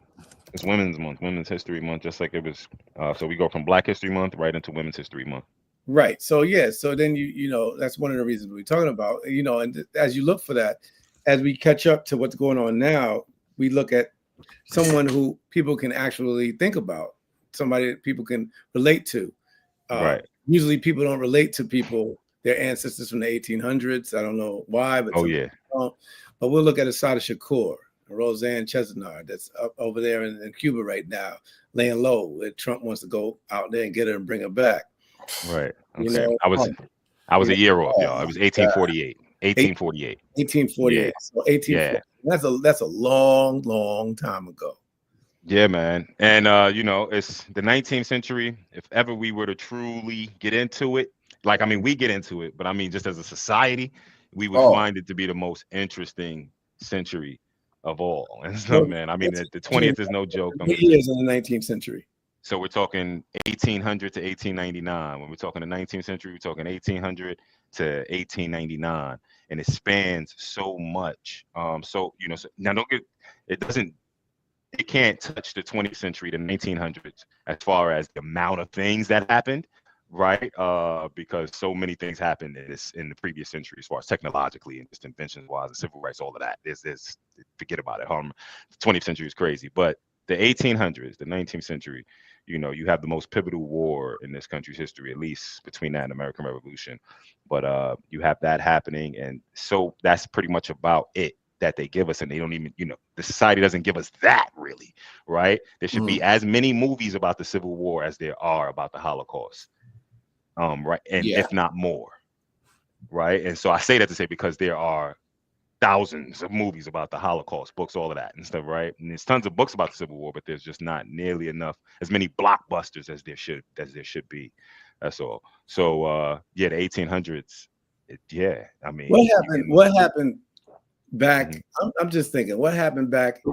It's Women's Month, Women's History Month, just like it was. So we go from Black History Month right into Women's History Month. Right. So so then that's one of the reasons we're talking about. And as you look for that, as we catch up to what's going on now, we look at someone who people can actually think about, somebody that people can relate to. Right. Usually, people don't relate to people, their ancestors from the 1800s. I don't know why, but But we'll look at Assata Shakur. Roseanne Chestnut, that's up over there in Cuba right now, laying low. Trump wants to go out there and get her and bring her back. Right. Okay. I was a year off, y'all. It was 1848. 1848. 1848. Yeah. So 1848. That's a long time ago. Yeah, man. And it's the 19th century. If ever we were to truly get into it, we get into it, but just as a society, we would find it to be the most interesting century of all. And so, man, the 20th is no joke. What years in the 19th century? So we're talking 1800 to 1899. When we're talking the 19th century, we're talking 1800 to 1899, and it spans so much. Now don't get it can't touch the 20th century, the 1900s, as far as the amount of things that happened, right? Because so many things happened in the previous century, as far as technologically and just inventions wise and civil rights, all of that. There's forget about it. The 20th century is crazy, but the 1800s, the 19th century, you have the most pivotal war in this country's history, at least between that and American Revolution. But you have that happening, and so that's pretty much about it that they give us, and they don't even, the society doesn't give us that really, right? There should be as many movies about the Civil War as there are about the Holocaust, right? And if not more, right? And so I say that to say because there are thousands of movies about the Holocaust, books, all of that and stuff, right? And there's tons of books about the Civil War, but there's just not nearly enough, as many blockbusters as there should be. That's all. So the 1800s, I mean, what happened back? I'm just thinking, what happened back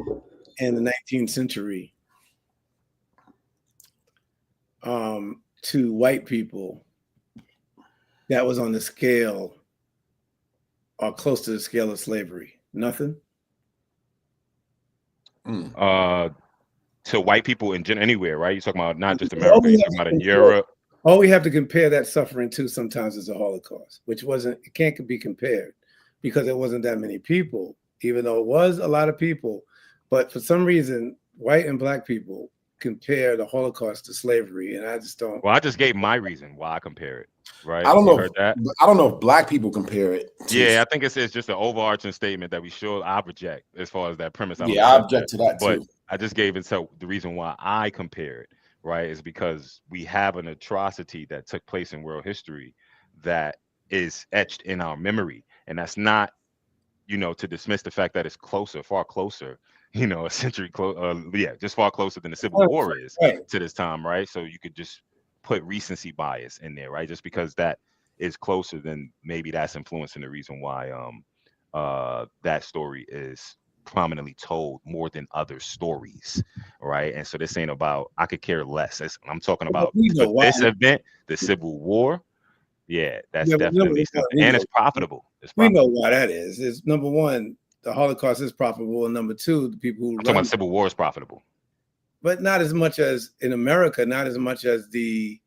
in the 19th century to white people that was on the scale or close to the scale of slavery? Nothing. To white people in general, anywhere, right? You're talking about not just America, you're talking about in Europe. All we have to compare that suffering to sometimes is the Holocaust, which it can't be compared because it wasn't that many people, even though it was a lot of people. But for some reason, white and black people compare the Holocaust to slavery, and I just don't. Well, I just gave my reason why I compare it, right? I don't know. I don't know if black people compare it. Yeah, I think it's just an overarching statement that I reject as far as that premise. I object to that too. But I just gave it. So the reason why I compare it, right, is because we have an atrocity that took place in world history that is etched in our memory, and that's not, to dismiss the fact that it's far closer. A century just far closer than the Civil War is to this time, right? So you could just put recency bias in there, right? Just because that is closer, then maybe that's influencing the reason why that story is prominently told more than other stories, right? And so this ain't about, I could care less. I'm talking about this event, the Civil War. Yeah, that's definitely something, and it's profitable. We know why that is. It's number one, the Holocaust is profitable, and number two, the people who I'm talking about Civil War is profitable, but not as much as in America, not as much as the.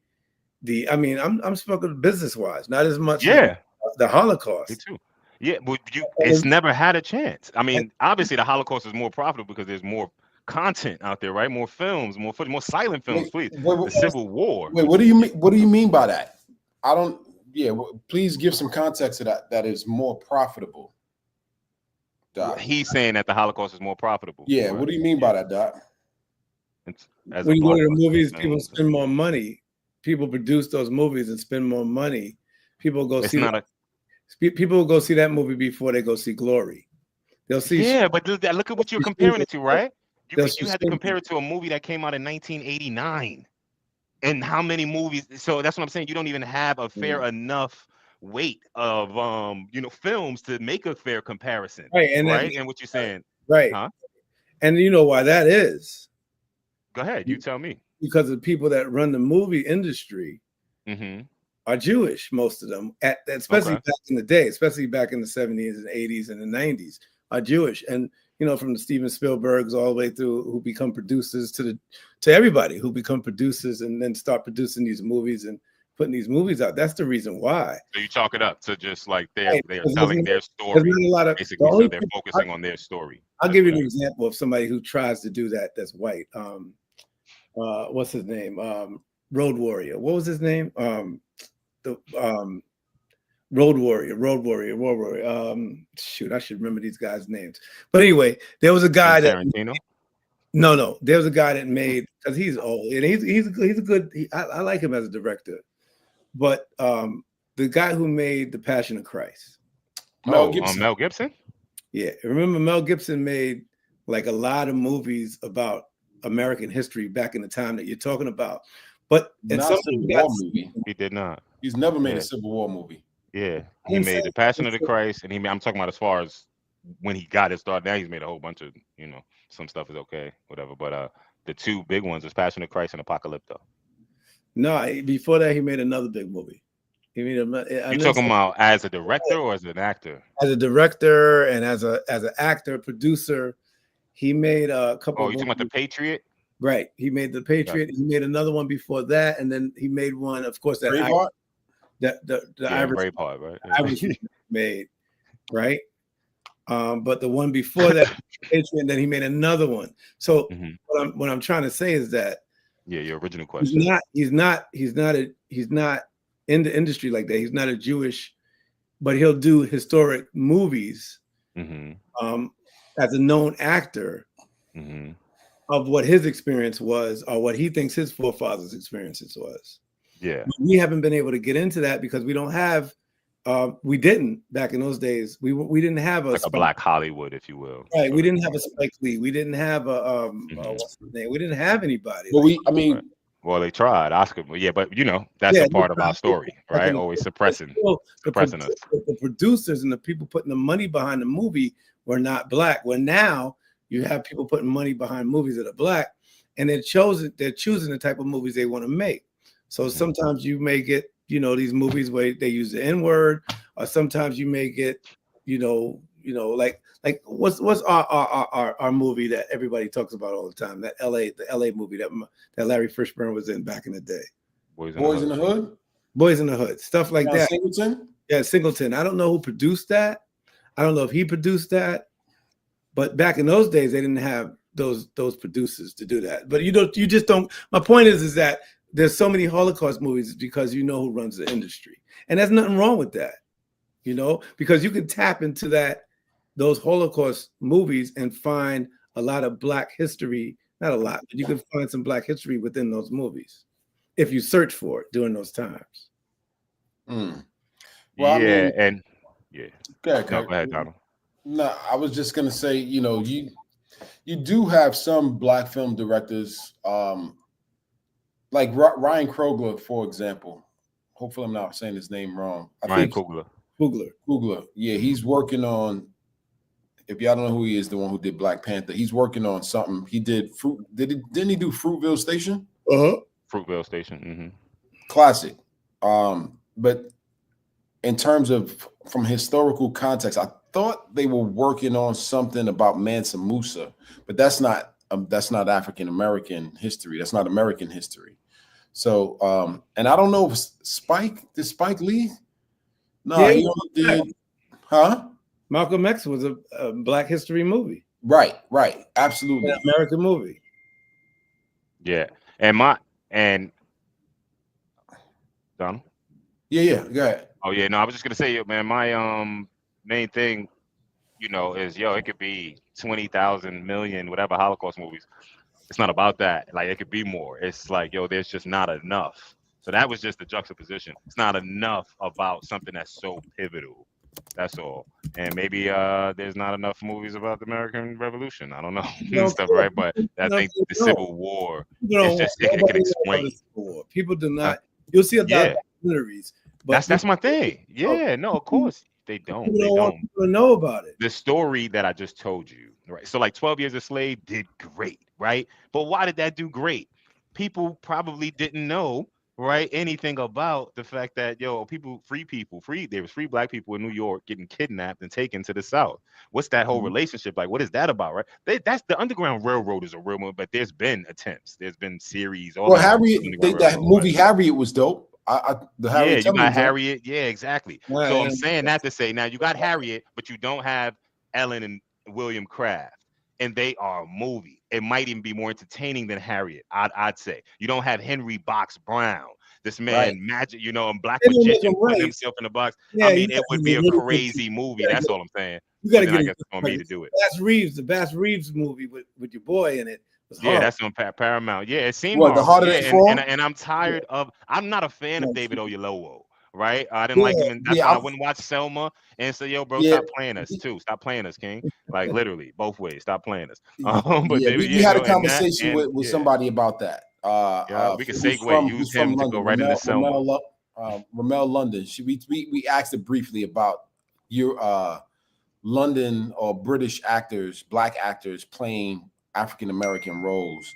I mean, I'm speaking business wise, not as much. Yeah, as the Holocaust. Me too. Yeah, but it's never had a chance. I mean, obviously the Holocaust is more profitable because there's more content out there, right? More films, more footage, more silent films. Please, the Civil War. Wait, what do you mean? What do you mean by that? I don't. Yeah, please give some context to that. That is more profitable. Doc. He's saying that the Holocaust is more profitable. Yeah, what do you mean by that, Doc? When you go to the movies, people spend more money. People produce those movies and spend more money. People go see people will go see that movie before they go see Glory. They'll see. Yeah, but look at what you're comparing it to, right? You had to compare it to a movie that came out in 1989. And how many movies? So that's what I'm saying. You don't even have a fair enough weight of films to make a fair comparison, right? And what you're saying, right? Huh? And you know why that is? Go ahead, you tell me. Because the people that run the movie industry are Jewish, most of them, especially back in the day, especially back in the 70s and 80s and the 90s, are Jewish. And from the Steven Spielbergs all the way through, who become producers to everybody who become producers and then start producing these movies and putting these movies out. That's the reason why. So you chalk it up to just like they're telling their story. Basically, so they're focusing on their story. I'll give you an example of somebody who tries to do that. That's white. What's his name? Road Warrior. What was his name? Road Warrior. Shoot, I should remember these guys' names. But anyway, there was a guy Tarantino. No, there was a guy that made, because he's old and he's a good. I like him as a director, but the guy who made The Passion of Christ, Mel Gibson. Yeah, remember Mel Gibson made like a lot of movies about American history back in the time that you're talking about, but not a Civil War movie. He did not. He's never made a Civil War movie. Yeah, he made The Passion of the Christ, and I'm talking about as far as when he got it started. Now he's made a whole bunch of, some stuff is okay, whatever. But the two big ones is Passion of Christ and Apocalypto. No, before that he made another big movie. He made you talking about as a director or as an actor? As a director and as an actor, producer. He made a couple. Oh, you talking about The Patriot? Right. He made The Patriot. Yeah. He made another one before that, and then he made one, of course, that Braveheart. The Irish Braveheart, right? Irish made, right? But the one before that, and then he made another one. So Mm-hmm. what I'm trying to say is that your original question. He's not in the industry like that. He's not a Jewish, but he'll do historic movies as a known actor of what his experience was or what he thinks his forefathers' experiences was. Yeah. We haven't been able to get into that because we don't have we didn't back in those days. We didn't have a Black Hollywood, if you will. Right. We didn't have a Spike Lee. We didn't have a what's his name? We didn't have anybody. Well, well, they tried Oscar, yeah, but that's a part of our story, right? Always suppressing us. The producers and the people putting the money behind the movie were not Black. Well, now you have people putting money behind movies that are Black, and they're choosing the type of movies they want to make. So sometimes you may get, these movies where they use the N-word, or sometimes you may get, like what's our movie that everybody talks about all the time, the LA movie that Larry Fishburne was in back in the day. Boys in the Hood? Boys in the Hood, stuff like that. Singleton? Yeah, Singleton. I don't know who produced that. I don't know if he produced that, but back in those days, they didn't have those producers to do that. But you just don't. My point is that there's so many Holocaust movies because you know who runs the industry, and there's nothing wrong with that, because you can tap into those Holocaust movies and find a lot of Black history. Not a lot, but you can find some Black history within those movies if you search for it during those times. Well, Go ahead, Donald. No, I was just gonna say, you do have some Black film directors, like Ryan Coogler, for example. Hopefully, I'm not saying his name wrong. Ryan Coogler. Coogler. Yeah, he's working on. If y'all don't know who he is, the one who did Black Panther, he's working on something. He did didn't he do Fruitvale Station? Fruitvale Station. Classic. But in terms of from historical context, I thought they were working on something about Mansa Musa, but that's not African American history. That's not American history. So, and I don't know if did Spike Lee? No, he only did, Malcolm X was a Black history movie. Right, absolutely, an American movie. Yeah, and Donald. Yeah, go ahead. Oh yeah, no, I was just gonna say, man, my main thing, is it could be 20,000 million, whatever Holocaust movies. It's not about that. Like it could be more. It's like, there's just not enough. So that was just the juxtaposition. It's not enough about something that's so pivotal. That's all. And maybe there's not enough movies about the American Revolution. I don't know and stuff, right? But I think the Civil War is just it can explain. People do not. You'll see a lot of documentaries. That's my thing. Yeah, no, of course they don't. People don't want people to know about it. The story that I just told you, right? So like 12 Years a Slave did great, right? But why did that do great? People probably didn't know, right, anything about the fact that there was free Black people in New York getting kidnapped and taken to the South. What's that whole relationship like? What is that about, right? That's the Underground Railroad is a real one, but there's been attempts, there's been series. Harriet, that movie Harriet was dope. You got Harriet. Yeah, exactly. Right. So I'm saying that to say, now you got Harriet, but you don't have Ellen and William Craft, and they are a movie. It might even be more entertaining than Harriet. I'd say you don't have Henry Box Brown. This man, magic, and Black magician put himself in a box. Yeah, I mean, it would be a crazy movie. That's all I'm saying. You got to get. I guess it's on me to do it. The Bass Reeves movie with your boy in it. Yeah, that's on Paramount. Yeah, it seemed the harder they fall. And I'm tired of. I'm not a fan of David Oyelowo. Right? I didn't like him. That's why I wouldn't watch Selma and say, "Yo, bro, stop playing us too. Stop playing us, King." Like literally, both ways. Stop playing us. But we had a conversation with somebody about that. We can segue. Use him to go right into Selma. Ramel London. We asked her briefly about your London or British actors, Black actors playing African American roles.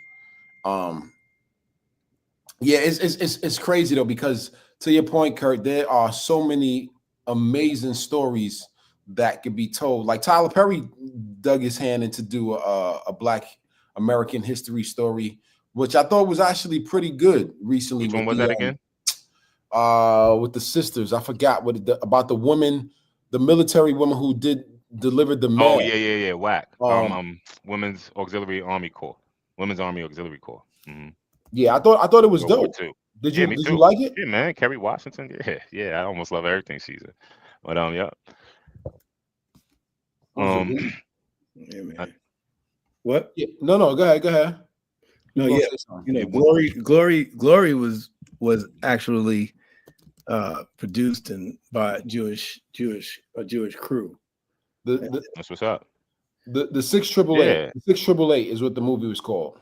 It's crazy though, because to your point, Kurt, there are so many amazing stories that could be told. Like Tyler Perry dug his hand in to do a Black American history story, which I thought was actually pretty good recently. Which one was that again? With the sisters. I forgot about the woman, the military woman who did delivered the Oh mail. yeah, whack. Um, Women's Auxiliary Army Corps, Women's Army Auxiliary Corps. yeah, I thought it was World War dope. II. Did Yeah, you me did you too. like it? Yeah, man, Kerry Washington. Yeah. I almost love everything she's in. But yeah. Yeah, I, man. What? Yeah. No, go ahead. You No, gonna yeah. say something. You know, yeah, Glory was actually produced by Jewish crew. The that's what's up. the 688 Yeah. 6888 is what the movie was called.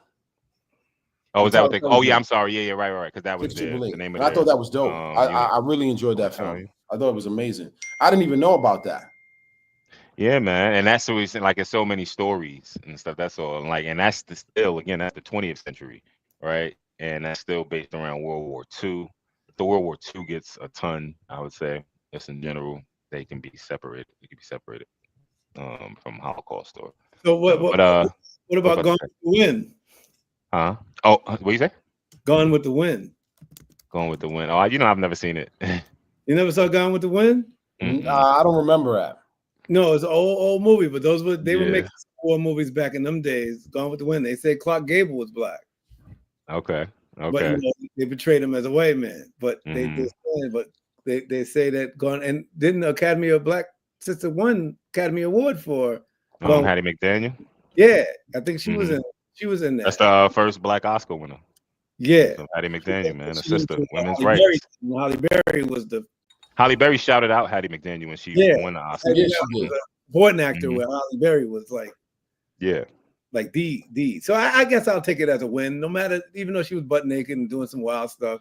Oh, The is that what they? Oh, yeah. television I'm sorry. Yeah, right. Because that was the 6888, name of and I thought their that was dope. unit. I really enjoyed that Oh, film. I thought it was amazing. I didn't even know about that. yeah, man, and that's the reason. Like, it's so many stories and stuff. That's all. And like, and that's still again, that's the 20th century, right? And that's still based around World War II. The World War II gets a ton, I would say. Just in general, they can be separated. They can be separated from Holocaust story. So what But what what about about to Gone say? with the Wind? Huh? Oh, what you say? Gone with the Wind. Going with the Wind. Oh, I've never seen it. You never saw Gone with the Wind? Mm-mm. I don't remember that. No, it's an old movie, but they were Yeah. making war movies back in them days. Gone with the Wind. They said Clark Gable was black, Okay. but Okay. they portrayed him as a white man. But Mhm. they say that Gone, and didn't the Academy of Black Sister won Academy Award for Gone. Hattie McDaniel. Yeah, I think she was Mhm. in. She was in that. That's the first Black Oscar winner. Yeah, So Hattie McDaniel, man, a she went sister, to women's Halle Berry. rights. Halle Berry was the Halle Berry shouted out Hattie McDaniel when she won the Oscar. Halle Yeah, Berry she was did. a supporting actor Mhm. where Halle Berry was like Yeah. the. So I guess I'll take it as a win, no matter, even though she was butt naked and doing some wild stuff.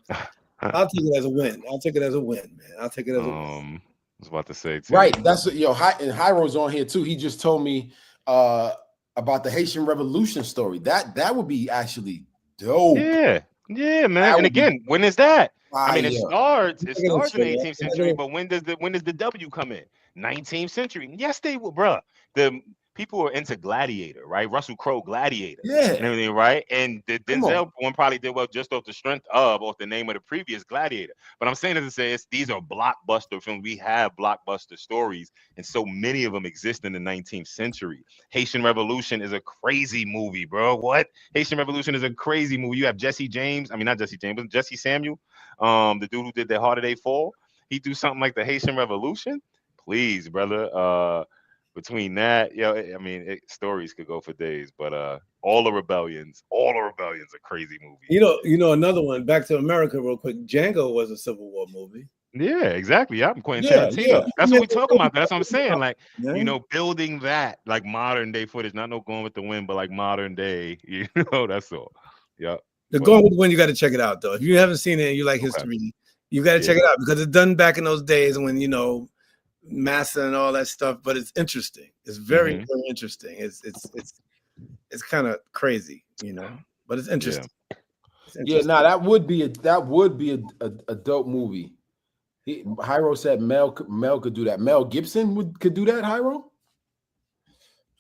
I'll take it as a win. I'll take it as a win, man. I'll take it as a win. I was about to say too. Right. That's and Hyro's on here too. He just told me about the Haitian Revolution story. That would be actually dope. Yeah, man. That And would be again, when is that? I mean, fire. it starts in the 18th century, but when does the W come in? 19th century. Yes, they will, bruh. The people are into Gladiator, right? Russell Crowe Gladiator. Yeah. And everything, right? And the Come on. Denzel one probably did well just off the strength of, off the name of the previous Gladiator. But I'm saying it to say these are blockbuster films. We have blockbuster stories, and so many of them exist in the 19th century. Haitian Revolution is a crazy movie, bro. What? Haitian Revolution is a crazy movie. You have Jesse James. I mean, not Jesse James, but Jesse Samuel, the dude who did the Harder They Fall. He do something like the Haitian Revolution. Please, brother. Between that, I mean, stories could go for days, but all the rebellions are crazy movies. You know, another one. Back to America, real quick. Django was a Civil War movie. Yeah, exactly. Yeah, I'm Quentin Yeah, Tarantino. yeah. That's what we talking about. That's what I'm saying. Like, Yeah. building that like modern day footage, not no Going with the Wind, but like modern day. That's all. Yeah. The Going with the Wind, you got to check it out though. If you haven't seen it and you like history, you got to check it out because it's done back in those days when Massa and all that stuff. But it's interesting. It's very very interesting. It's kind of crazy, but it's interesting. Yeah. Yeah, that would be a dope movie. Hyro said Mel could do that. Mel Gibson could do that. Hyro.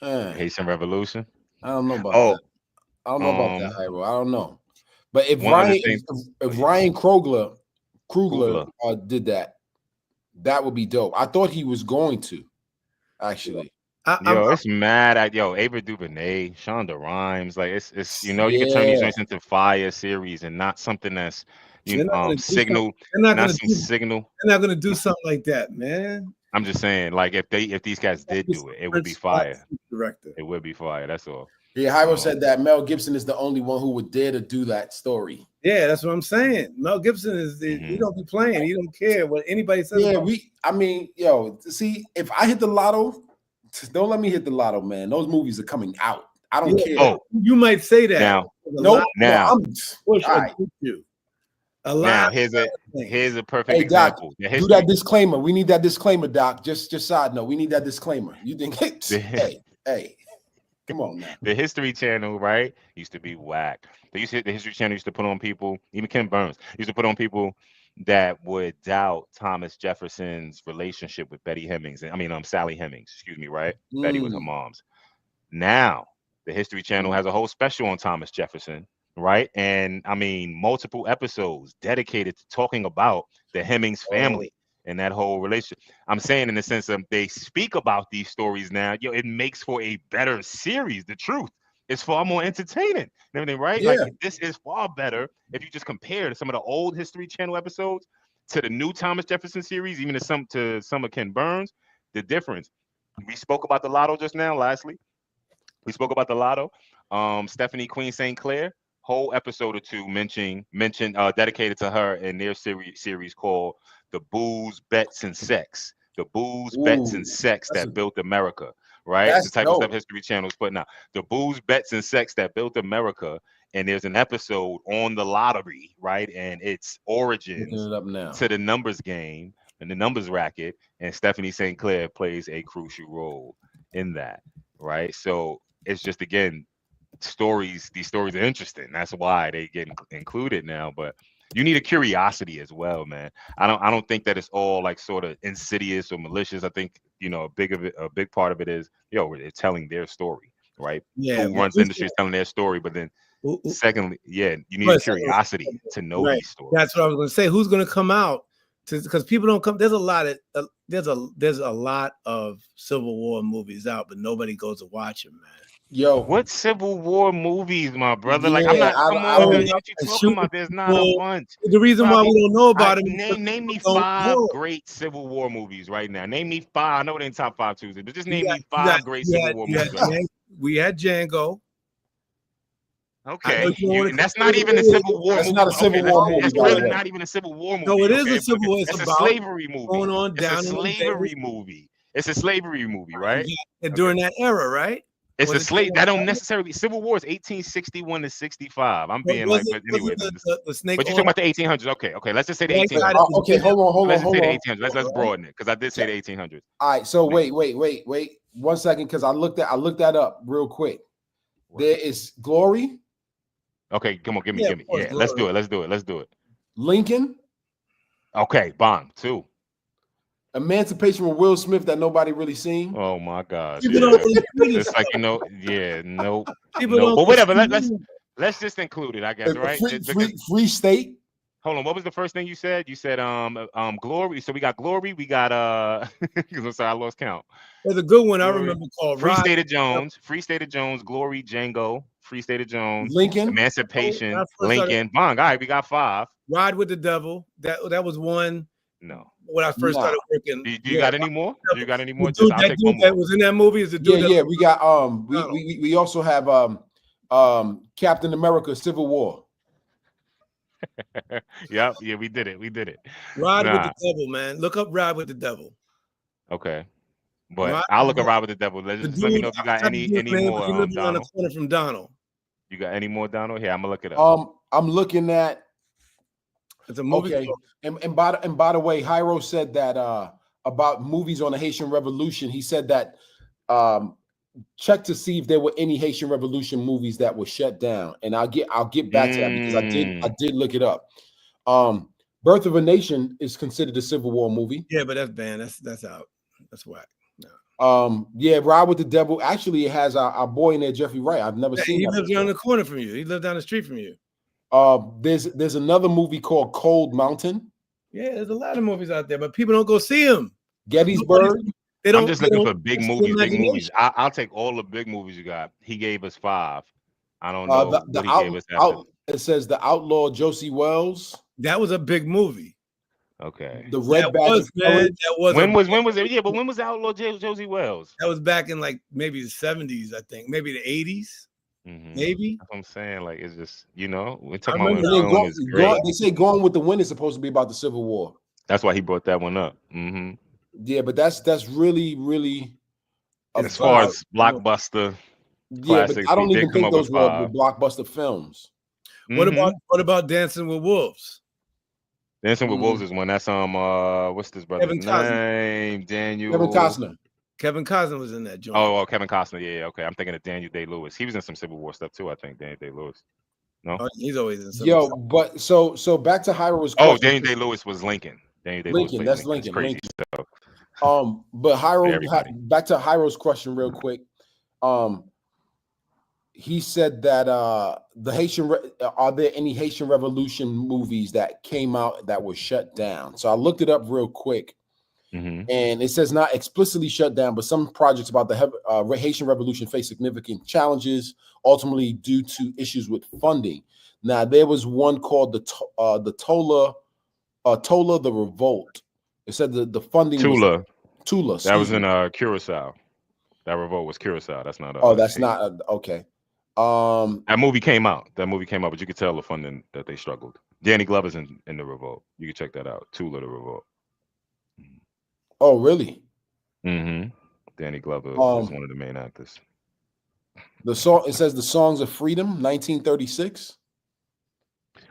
Haitian Revolution. I don't know about that. I don't know about that, Hyro. I don't know. But if Ryan Coogler did that, that would be dope. I thought he was going to actually. It's mad at Ava DuVernay, Shonda Rhimes. Like it's you can turn these joints into fire series and not something that's signal. They're not gonna do something like that, man. I'm just saying, like if these guys did do it, it would be fire. It would be fire. That's all. Yeah, Hyro said that Mel Gibson is the only one who would dare to do that story. Yeah, that's what I'm saying. Mel Gibson is he don't be playing. He don't care what anybody says. Yeah, see, if I hit the lotto, don't let me hit the lotto, man. Those movies are coming out. I don't care. Oh, you might say that. Now, here's a perfect example. Doc, do that disclaimer. We need that disclaimer, Doc. Just side note. We need that disclaimer. You think, hey. Come on now. The History Channel, right, used to be whack. The History Channel used to put on people, even Ken Burns, used to put on people that would doubt Thomas Jefferson's relationship with Sally Hemings, excuse me, right? Betty was her mom's. Now, the History Channel has a whole special on Thomas Jefferson, right? And I mean, multiple episodes dedicated to talking about the Hemings family. and that whole relationship. I'm saying in the sense of they speak about these stories now. It makes for a better series. The truth. It's far more entertaining and everything, right? Yeah. Like this is far better if you just compare to some of the old History Channel episodes to the new Thomas Jefferson series, even to some of Ken Burns. The difference. We spoke about the Lotto just now. Lastly, we spoke about the Lotto. Stephanie Queen St. Clair, whole episode or two mentioned dedicated to her in their series called "The Booze, Bets, and Sex." The booze, bets, and sex that built America. Right, the type of stuff History Channel is putting out. The booze, bets, and sex that built America. And there's an episode on the lottery, right, and its origins to the numbers game and the numbers racket. And Stephanie St. Clair plays a crucial role in that, right? So it's just again stories. These stories are interesting. That's why they get included now. But you need a curiosity as well, man. I don't think that it's all like sort of insidious or malicious. I think a big part of it is they're telling their story, right? Yeah, who runs the industry is telling their story, but then secondly, you need a curiosity to know these stories. That's what I was going to say. Who's going to come out? Because people don't come. There's a lot of Civil War movies out, but nobody goes to watch them, man. Yo, what Civil War movies, my brother? Like I'm not. Come on, what you talking about? There's not a bunch. The reason why we don't know about it. Name me 5 great Civil War movies right now. Name me 5. I know it ain't top 5 Tuesday, but just name me 5 great Civil War movies. We had Django. Okay, and that's not even a Civil War movie. That's not a Civil War movie. That's really not even a Civil War movie. No, it is a Civil War. It's a slavery movie. Going on down. It's a slavery movie. It's a slavery movie, right? Yeah, during that era, right? It's a slave. That don't necessarily. Civil War is 1861 to 65. I'm being but anyway. The snake. But you're talking about the 1800s. Okay. Let's just say the 1800s. Okay, hold on. Let's say the 1800s. Let's broaden it because I did say the 1800s. All right. So wait. 1 second, because I looked that up real quick. There is Glory. Okay, come on, give me. Yeah, let's do it. Lincoln. Okay, Bond 2. Emancipation with Will Smith that nobody really seen. Oh my God! It's like nope. But whatever. Let's just include it. I guess right. Free State. Hold on. What was the first thing you said? You said Glory. So we got Glory. We got I'm sorry, I lost count. There's a good one I remember called Free State of Jones. Glory, Django. Free State of Jones. Lincoln. Emancipation. Lincoln. Bond. All right, we got 5. Ride with the Devil. That was one. No. When I first started working. Do you got any more? That was in that movie is the dude. Yeah. We got we also have Captain America: Civil War. Yeah, we did it. Ride with the Devil, man. Look up Ride with the Devil. Okay. But I'll look at Ride with the Devil. Let me know if you got any more. On the corner from Donald. You got any more, Donald? Here, I'm gonna look it up. I'm looking at. It's a movie. Okay. And by the way, Hyro said that about movies on the Haitian Revolution. He said that check to see if there were any Haitian Revolution movies that were shut down. And I'll get back to that because I did look it up. Birth of a Nation is considered a Civil War movie. Yeah, but that's banned. That's out. That's whack. No. Ride with the Devil. Actually, it has our boy in there, Jeffrey Wright. I've never seen. He lives around the corner from you. He lives down the street from you. There's another movie called Cold Mountain. Yeah, there's a lot of movies out there, but people don't go see them. Gettysburg. I'm just looking for big movies. I'll take all the big movies you got. He gave us 5. I don't know what he gave us after. It says The Outlaw Josie Wells. That was a big movie. Okay. The Red Badge. When was it? Yeah, but when was Outlaw Josie Wells? That was back in like maybe the 70s, I think, maybe the 80s. Mm-hmm. Maybe. That's what I'm saying. Like, it's just, we're talking about they say Gone with the Wind is supposed to be about the Civil War. That's why he brought that one up. Mm-hmm. Yeah, but that's really, really as far as blockbuster. Yeah, but I don't even think those were blockbuster films. Mm-hmm. What about Dancing with Wolves? Dancing with Wolves is one. That's what's this brother's name? Kevin Costner was in that joint. Oh, Kevin Costner. Yeah, okay. I'm thinking of Daniel Day-Lewis. He was in some Civil War stuff too, I think. Daniel Day-Lewis. No, he's always in Civil War. But so back to Hyro's question. Oh, Daniel Day-Lewis was Lincoln. Lincoln. That's Lincoln. Crazy stuff. But back to Hyro's question real quick. he said that the are there any Haitian Revolution movies that came out that were shut down? So I looked it up real quick, and it says not explicitly shut down, but some projects about the Haitian Revolution face significant challenges, ultimately due to issues with funding. Now there was one called the Tola the Revolt. It said the funding was Tula. That was in Curacao. That revolt was Curacao. That's not. That's not okay. That movie came out. But you could tell the funding that they struggled. Danny Glover's in the revolt. You can check that out. Tula the Revolt. Oh, really? Danny Glover is one of the main actors. The song, it says the Songs of Freedom, 1936.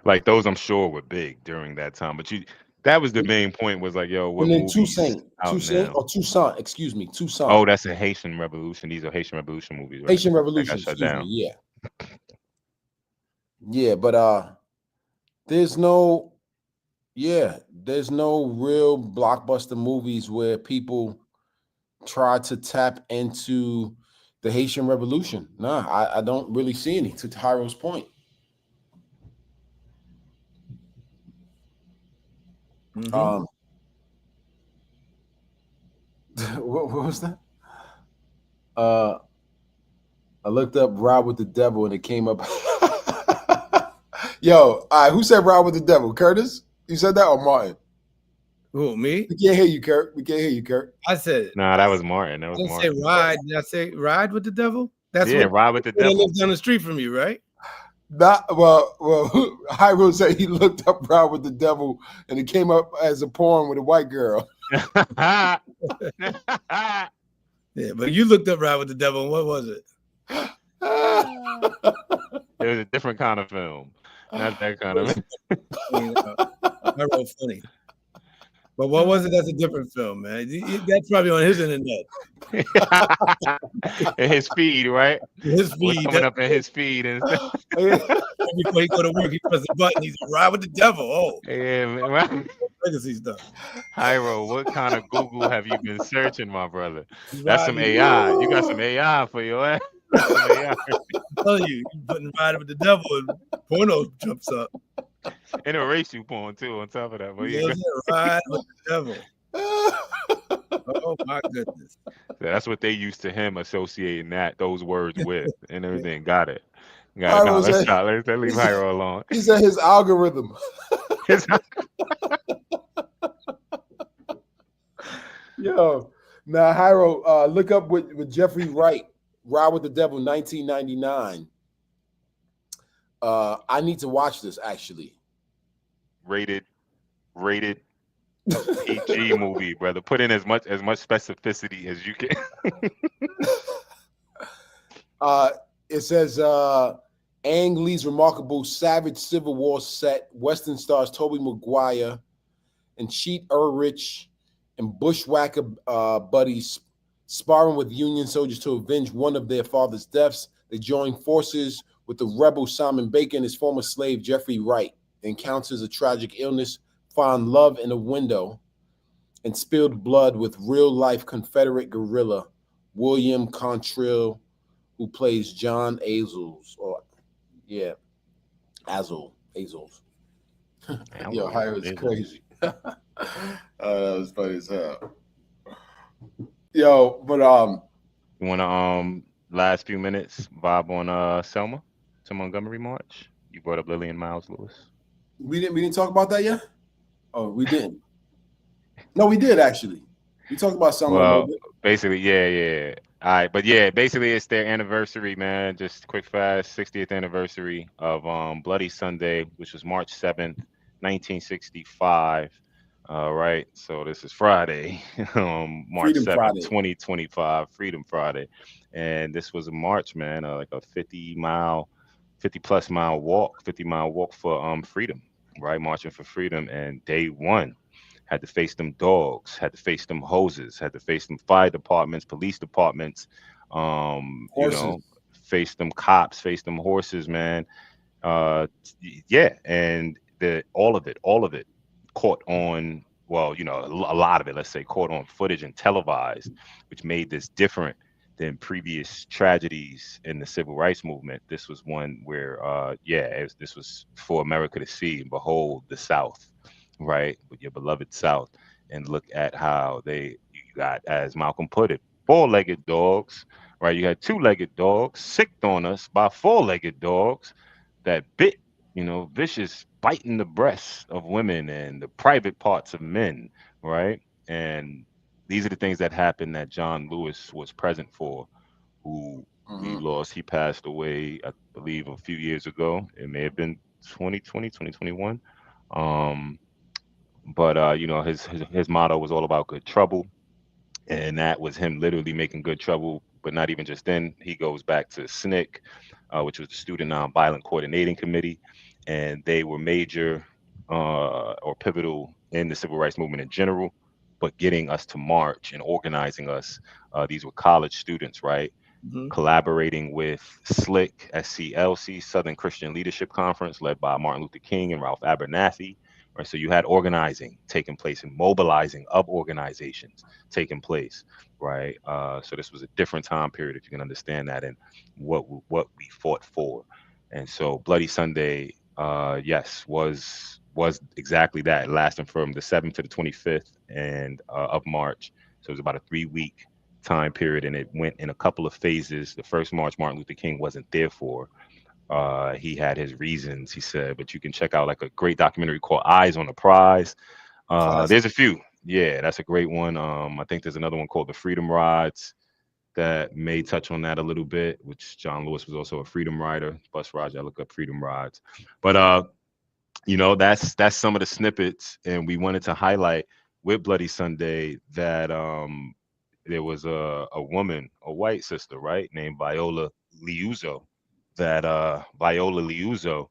Like those, I'm sure were big during that time. But that was the main point. Was like, yo, what movies Toussaint, excuse me, Toussaint. Oh, that's a Haitian Revolution. These are Haitian Revolution movies. Right? Haitian Revolution, excuse me, yeah, but there's no real blockbuster movies where people try to tap into the Haitian Revolution. Nah, I don't really see any, to Tyro's point. What was that? I looked up Ride with the Devil and it came up. Yo, all right, who said Ride with the Devil? Curtis? You said that or Martin? Who, me? We can't hear you, Kurt. I said it. Nah, that was Martin. That was Martin. Say ride. Did I say ride with the devil? That's Ride with the Devil. Lives down the street from you, right? Well, Hyro said he looked up Ride with the Devil and it came up as a porn with a white girl. Yeah, but you looked up Ride with the Devil, and what was it? It was a different kind of film. Not that kind of. I wrote funny. But what was it? That's a different film, man. That's probably on his internet. In his feed, right? His feed. Coming up in his feed. And before he go to work, he presses the button. He's like, Ride with the Devil. Oh. Yeah, man. Right? Legacy stuff. Hyro, what kind of Google have you been searching, my brother? That's some AI. You got some AI for your ass. I'm telling you, you're putting Ride with the Devil and porno jumps up. And a racial porn too on top of that. But Ride with the Devil. Oh my goodness. That's what they used to him associating those words with and everything. Got it. No, let's leave Hyro alone. He said his algorithm. Yo, now Hyro, look up with Jeffrey Wright, Ride with the Devil, 1999. I need to watch this actually. Rated PG movie, brother. Put in as much specificity as you can. It says Ang Lee's remarkable savage Civil War set. Western stars Tobey Maguire and Cheat Ulrich and bushwhacker buddies sparring with Union soldiers to avenge one of their father's deaths. They join forces with the rebel Simon Bacon and his former slave Jeffrey Wright. Encounters a tragic illness, find love in a window, and spilled blood with real-life Confederate guerrilla William Contrill, who plays John Azels. Azels. Yo, Hyro is crazy. That was funny as hell. Yo, but you want to last few minutes vibe on Selma to Montgomery March? You brought up Lillian Miles Lewis. We didn't talk about that yet? Oh, we didn't. No, we did actually. We talked about Selma. Well, basically, yeah. All right, but yeah, basically it's their anniversary, man. Just quick fast, 60th anniversary of Bloody Sunday, which was March 7th, 1965. Right, so this is Friday, March 7th, 2025, Freedom Friday, and this was a march, man, like a 50 plus mile walk for freedom, right? Marching for freedom, and day one had to face them dogs, had to face them hoses, had to face them fire departments, police departments, face them cops, face them horses, man. And all of it caught on, well, a lot of it, let's say, caught on footage and televised, which made this different than previous tragedies in the civil rights movement. This was one where, this was for America to see and behold the South, right, with your beloved South, and look at how you got, as Malcolm put it, four-legged dogs, right? You had two-legged dogs sicked on us by four-legged dogs that bit, vicious biting the breasts of women and the private parts of men, right? And these are the things that happened that John Lewis was present for, who we lost. He passed away, I believe, a few years ago. It may have been 2020, 2021. But his motto was all about good trouble, and that was him literally making good trouble. But not even just then. He goes back to SNCC, which was the Student Nonviolent Coordinating Committee, and they were major or pivotal in the civil rights movement in general. But getting us to march and organizing us, these were college students, right? Collaborating with SLIC, SCLC, Southern Christian Leadership Conference, led by Martin Luther King and Ralph Abernathy. Right, so you had organizing taking place and mobilizing of organizations taking place, right? So this was a different time period, if you can understand that, and what we fought for. And so Bloody Sunday, yes, was exactly that, lasting from the 7th to the 25th of March. So it was about a 3-week time period, and it went in a couple of phases. The first march Martin Luther King wasn't there for. He had his reasons, he said, but you can check out like a great documentary called Eyes on the Prize. There's a few. Yeah, that's a great one. I think there's another one called The Freedom Rides that may touch on that a little bit, which John Lewis was also a freedom rider. Bus rides, I look up Freedom Rides. But that's some of the snippets, and we wanted to highlight with Bloody Sunday that there was a woman, a white sister, right, named Viola Liuzzo, that Viola Liuzzo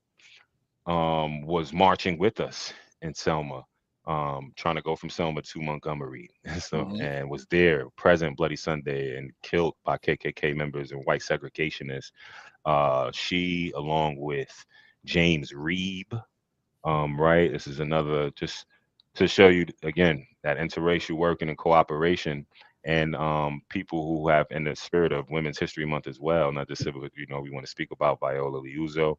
was marching with us in Selma, trying to go from Selma to Montgomery. And was there present Bloody Sunday and killed by KKK members and white segregationists. She, along with James Reeb, right? This is another, just to show you again that interracial working and cooperation, and people who have, in the spirit of Women's History Month as well, not just civil. We want to speak about Viola Liuzzo.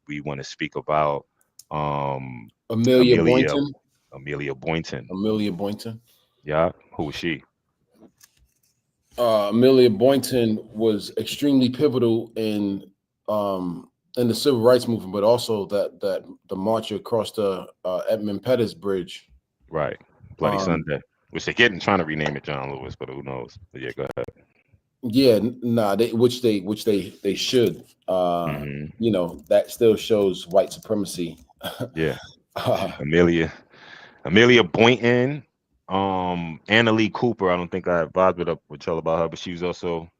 We want to speak about Amelia Boynton. Amelia Boynton. Amelia Boynton. Yeah, who was she? Amelia Boynton was extremely pivotal in the civil rights movement, but also that the march across the Edmund Pettus Bridge. Right, Bloody Sunday. Which they're trying to rename it John Lewis, but who knows? But yeah, go ahead. Yeah, nah, which they should. That still shows white supremacy. Yeah. Amelia Boynton, Anna Lee Cooper. I don't think I vibed up with y'all about her, but she was also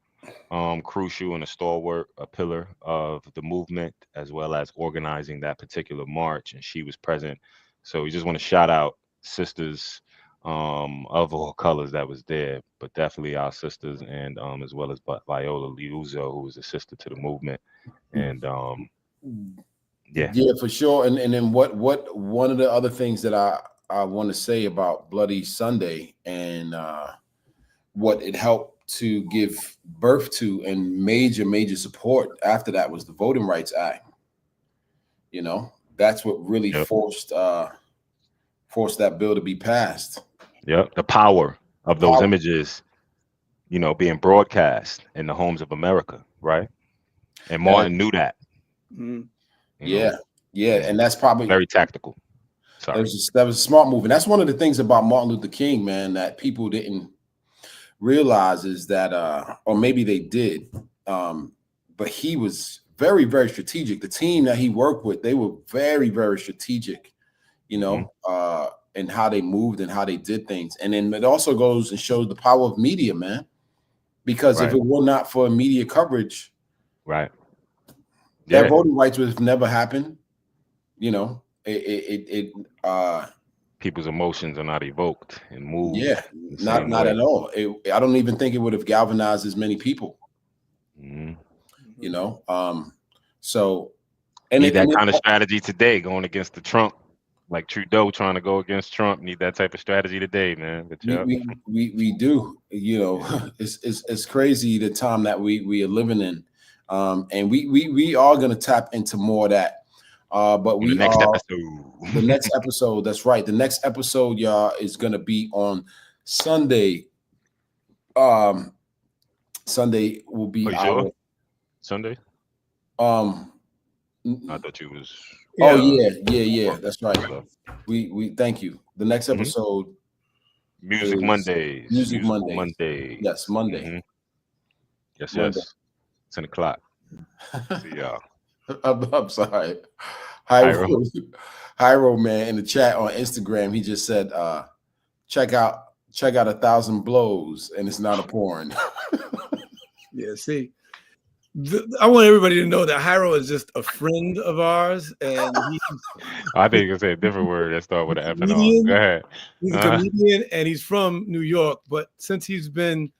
crucial and a stalwart, a pillar of the movement, as well as organizing that particular march, and she was present. So we just want to shout out sisters of all colors that was there, but definitely our sisters, and as well as Viola Liuzzo, who was a sister to the movement. And yeah, for sure. And then what one of the other things that I want to say about Bloody Sunday and what it helped to give birth to and major support after that was the Voting Rights Act. That's what really forced that bill to be passed. Yep, the power of those images, being broadcast in the homes of America, right? And Martin knew that. Yeah, and that's probably very tactical. Sorry. That was a smart move, and that's one of the things about Martin Luther King, man, that people didn't realize is that, or maybe they did, but he was very, very strategic. The team that he worked with, they were very, very strategic, and how they moved and how they did things. And then it also goes and shows the power of media, man, because if it were not for media coverage, that voting rights would have never happened. People's emotions are not evoked and moved. Yeah, not at all. I don't even think it would have galvanized as many people. So and that kind of strategy today, going against the Trump Like Trudeau trying to go against Trump. Need that type of strategy today, man. But yeah. We do. You know, it's crazy the time that we are living in, and we are gonna tap into more of that. But the next episode. The next episode. That's right. The next episode, y'all, is gonna be on Sunday. Sunday will be our sure? Sunday. I thought you was. Oh yeah. That's right. We thank you. The next episode. Music Mondays. Music Monday. Yes, Monday. Yes, Monday. 10 o'clock. See y'all. I'm sorry. Hyro man in the chat on Instagram, he just said, check out 1,000 blows, and it's not a porn. Yeah, see, I want everybody to know that Hyro is just a friend of ours, and I think you say a different word that starts with an F and R. Go ahead. He's a comedian, and he's from New York, but since he's been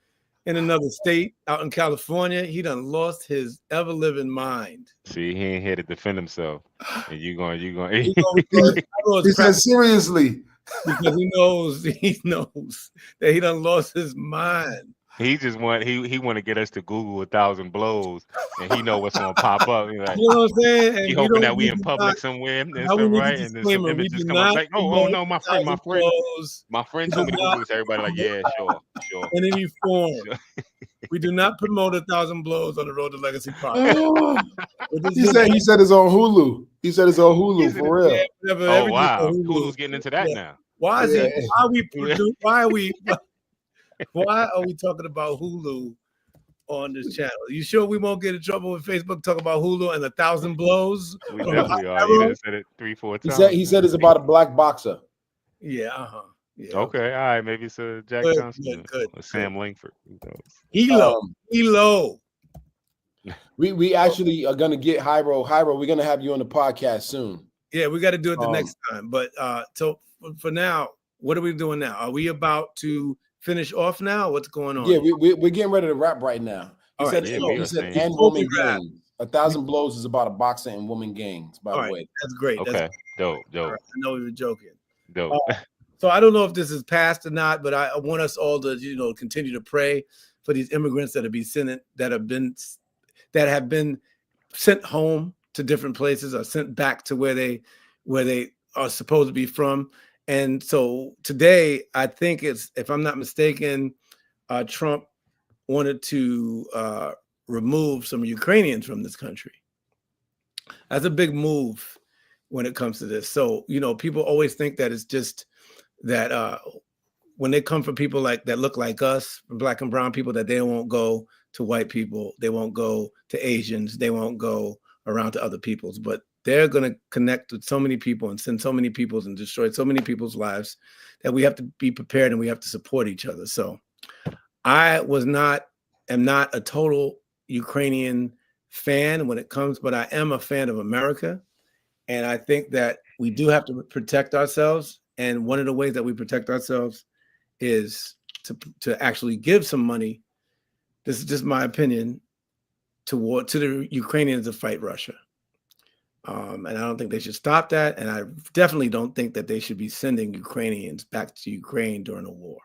in another state out in California, he done lost his ever-living mind. See, he ain't here to defend himself. And you going. He said seriously. Because he knows that he done lost his mind. He just want to get us to Google 1,000 blows, and he know what's gonna pop up. Like, you know what I'm saying? And he hoping that we in public somewhere, and right, and then some images come up like, oh no, my friend told me to Google this. Everybody like, yeah, sure. In any form, we do not promote 1,000 blows on the Road to Legacy podcast. He said it's on Hulu. He said it's on Hulu for real. Oh wow, Hulu's getting into that now. Why is it? Why are we talking about Hulu on this channel? You sure we won't get in trouble with Facebook talking about Hulu and 1,000 blows? We definitely are. You said it 3-4 times. He said it's about a black boxer. Yeah. Yeah. Okay. All right. Maybe it's a Jack Johnson or Sam Langford. Elo. We actually are gonna get Hyro. We're gonna have you on the podcast soon. Yeah, we got to do it the next time. But so for now, what are we doing now? Are we about to finish off now? What's going on? Yeah, we're getting ready to wrap right now. He said and woman gangs. 1,000 blows is about a boxer and woman gangs, by the way. That's great. Okay. Dope. Right. I know we were joking. Dope. So I don't know if this is passed or not, but I want us all to continue to pray for these immigrants that have been sent home to different places or sent back to where they are supposed to be from. And so today, I think if I'm not mistaken, Trump wanted to remove some Ukrainians from this country. That's a big move when it comes to this. So, people always think that it's just that when they come from people that look like us, black and brown people, that they won't go to white people, they won't go to Asians, they won't go around to other peoples, but they're going to connect with so many people and send so many people and destroy so many people's lives that we have to be prepared and we have to support each other. So I am not a total Ukrainian fan when it comes, but I am a fan of America. And I think that we do have to protect ourselves. And one of the ways that we protect ourselves is to actually give some money. This is just my opinion to the Ukrainians to fight Russia. And I don't think they should stop that. And I definitely don't think that they should be sending Ukrainians back to Ukraine during a war.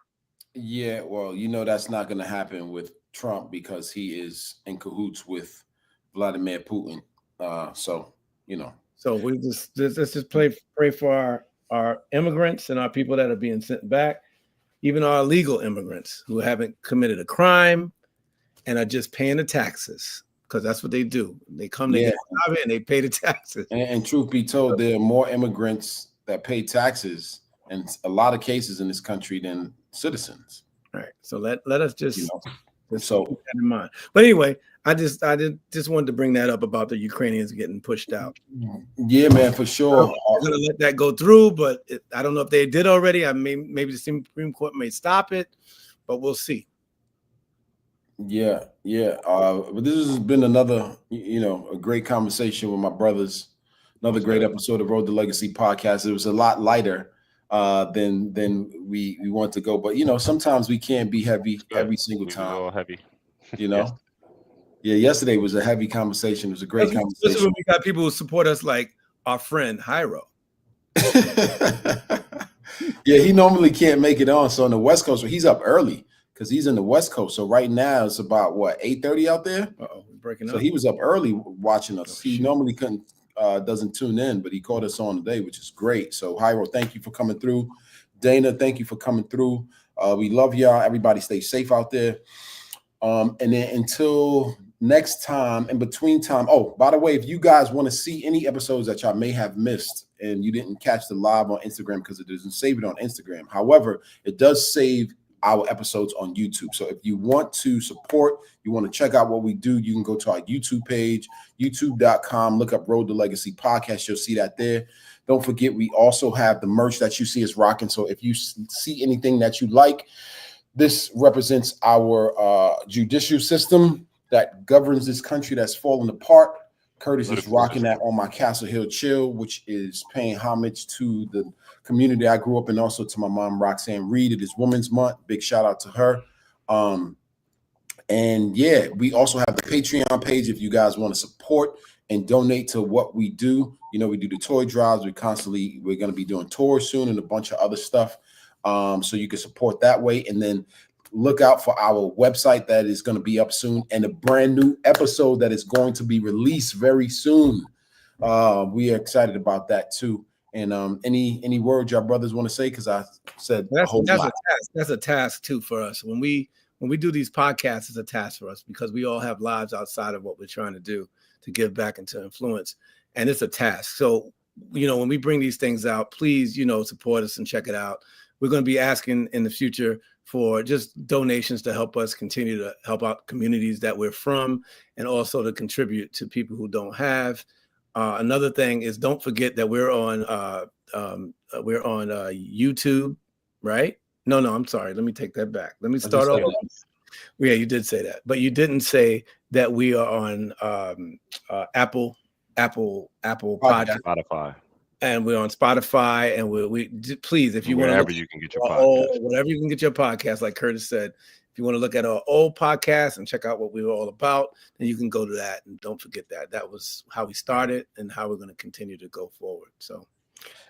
Yeah, well, that's not going to happen with Trump because he is in cahoots with Vladimir Putin. So we let's just pray for our immigrants and our people that are being sent back, even our illegal immigrants who haven't committed a crime and are just paying the taxes. Because that's what they do. They come, they get a job and they pay the taxes. And truth be told, there are more immigrants that pay taxes in a lot of cases in this country than citizens. All right. So let us just keep that in mind. But anyway, I just wanted to bring that up about the Ukrainians getting pushed out. Yeah, man, for sure. I'm gonna let that go through, but I don't know if they did already. Maybe the Supreme Court may stop it, but we'll see. Yeah. But this has been another, a great conversation with my brothers. Another great episode of Road to Legacy podcast. It was a lot lighter than we want to go, but sometimes we can't be heavy every single time. All heavy. Yeah. Yesterday was a heavy conversation. It was a great conversation. Especially when we got people who support us, like our friend Hyro. Yeah, he normally can't make it on. So on the West Coast, so he's up early because he's in the West Coast. So right now it's about what 8:30 out there. Uh-oh, we're breaking So up. he was up early watching us. He shoot. normally doesn't tune in, but he caught us on today, which is great. So Hyro, thank you for coming through. Dana, thank you for coming through. We love y'all. Everybody stay safe out there. And then until next time, in between time. Oh, by the way, if you guys want to see any episodes that y'all may have missed and you didn't catch the live on Instagram because it doesn't save it on Instagram. However, it does save our episodes on YouTube. So if you want to support, you want to check out what we do, you can go to our YouTube page, youtube.com, look up Road to Legacy Podcast. You'll see that there. Don't forget, we also have the merch that you see us rocking. So if you see anything that you like, this represents our judicial system that governs this country that's falling apart. Curtis is rocking that on my Castle Hill Chill, which is paying homage to the community I grew up in, also to my mom, Roxanne Reed. It is Women's Month. Big shout out to her. And yeah, we also have the Patreon page if you guys want to support and donate to what we do. You know, we do the toy drives. We're going to be doing tours soon and a bunch of other stuff. So you can support that way. And then look out for our website that is going to be up soon and a brand new episode that is going to be released very soon. We are excited about that too. And any words y'all brothers want to say? Because I said that's a task. That's a task too for us. When we do these podcasts, it's a task for us because we all have lives outside of what we're trying to do to give back and to influence. And it's a task. So, you know, when we bring these things out, please, you know, support us and check it out. We're going to be asking in the future for just donations to help us continue to help out communities that we're from and also to contribute to people who don't have. Another thing is don't forget that we're on YouTube, right? No, I'm sorry. Let me take that back. Let me start off. Yeah, you did say that, but you didn't say that we are on Apple Podcast. Spotify. And we're on Spotify, and we please, if you want to, wherever you can get your podcast, whatever you can get your podcast, like Curtis said, if you want to look at our old podcast and check out what we were all about, then you can go to that. And don't forget that was how we started and how we're going to continue to go forward. So,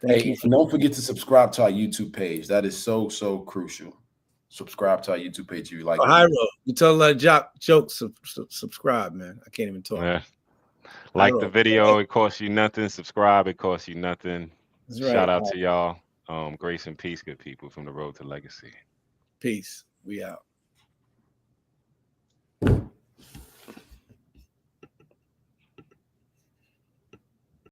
and don't forget to subscribe to our YouTube page. That is so crucial. Subscribe to our YouTube page if you like. Hyro, you tell a lot of jokes. Subscribe, man. I can't even talk. Yeah. Like the video, it costs you nothing. Subscribe, it costs you nothing. That's right. Shout out to y'all. Grace and peace, good people, from the Road to Legacy. Peace. We out.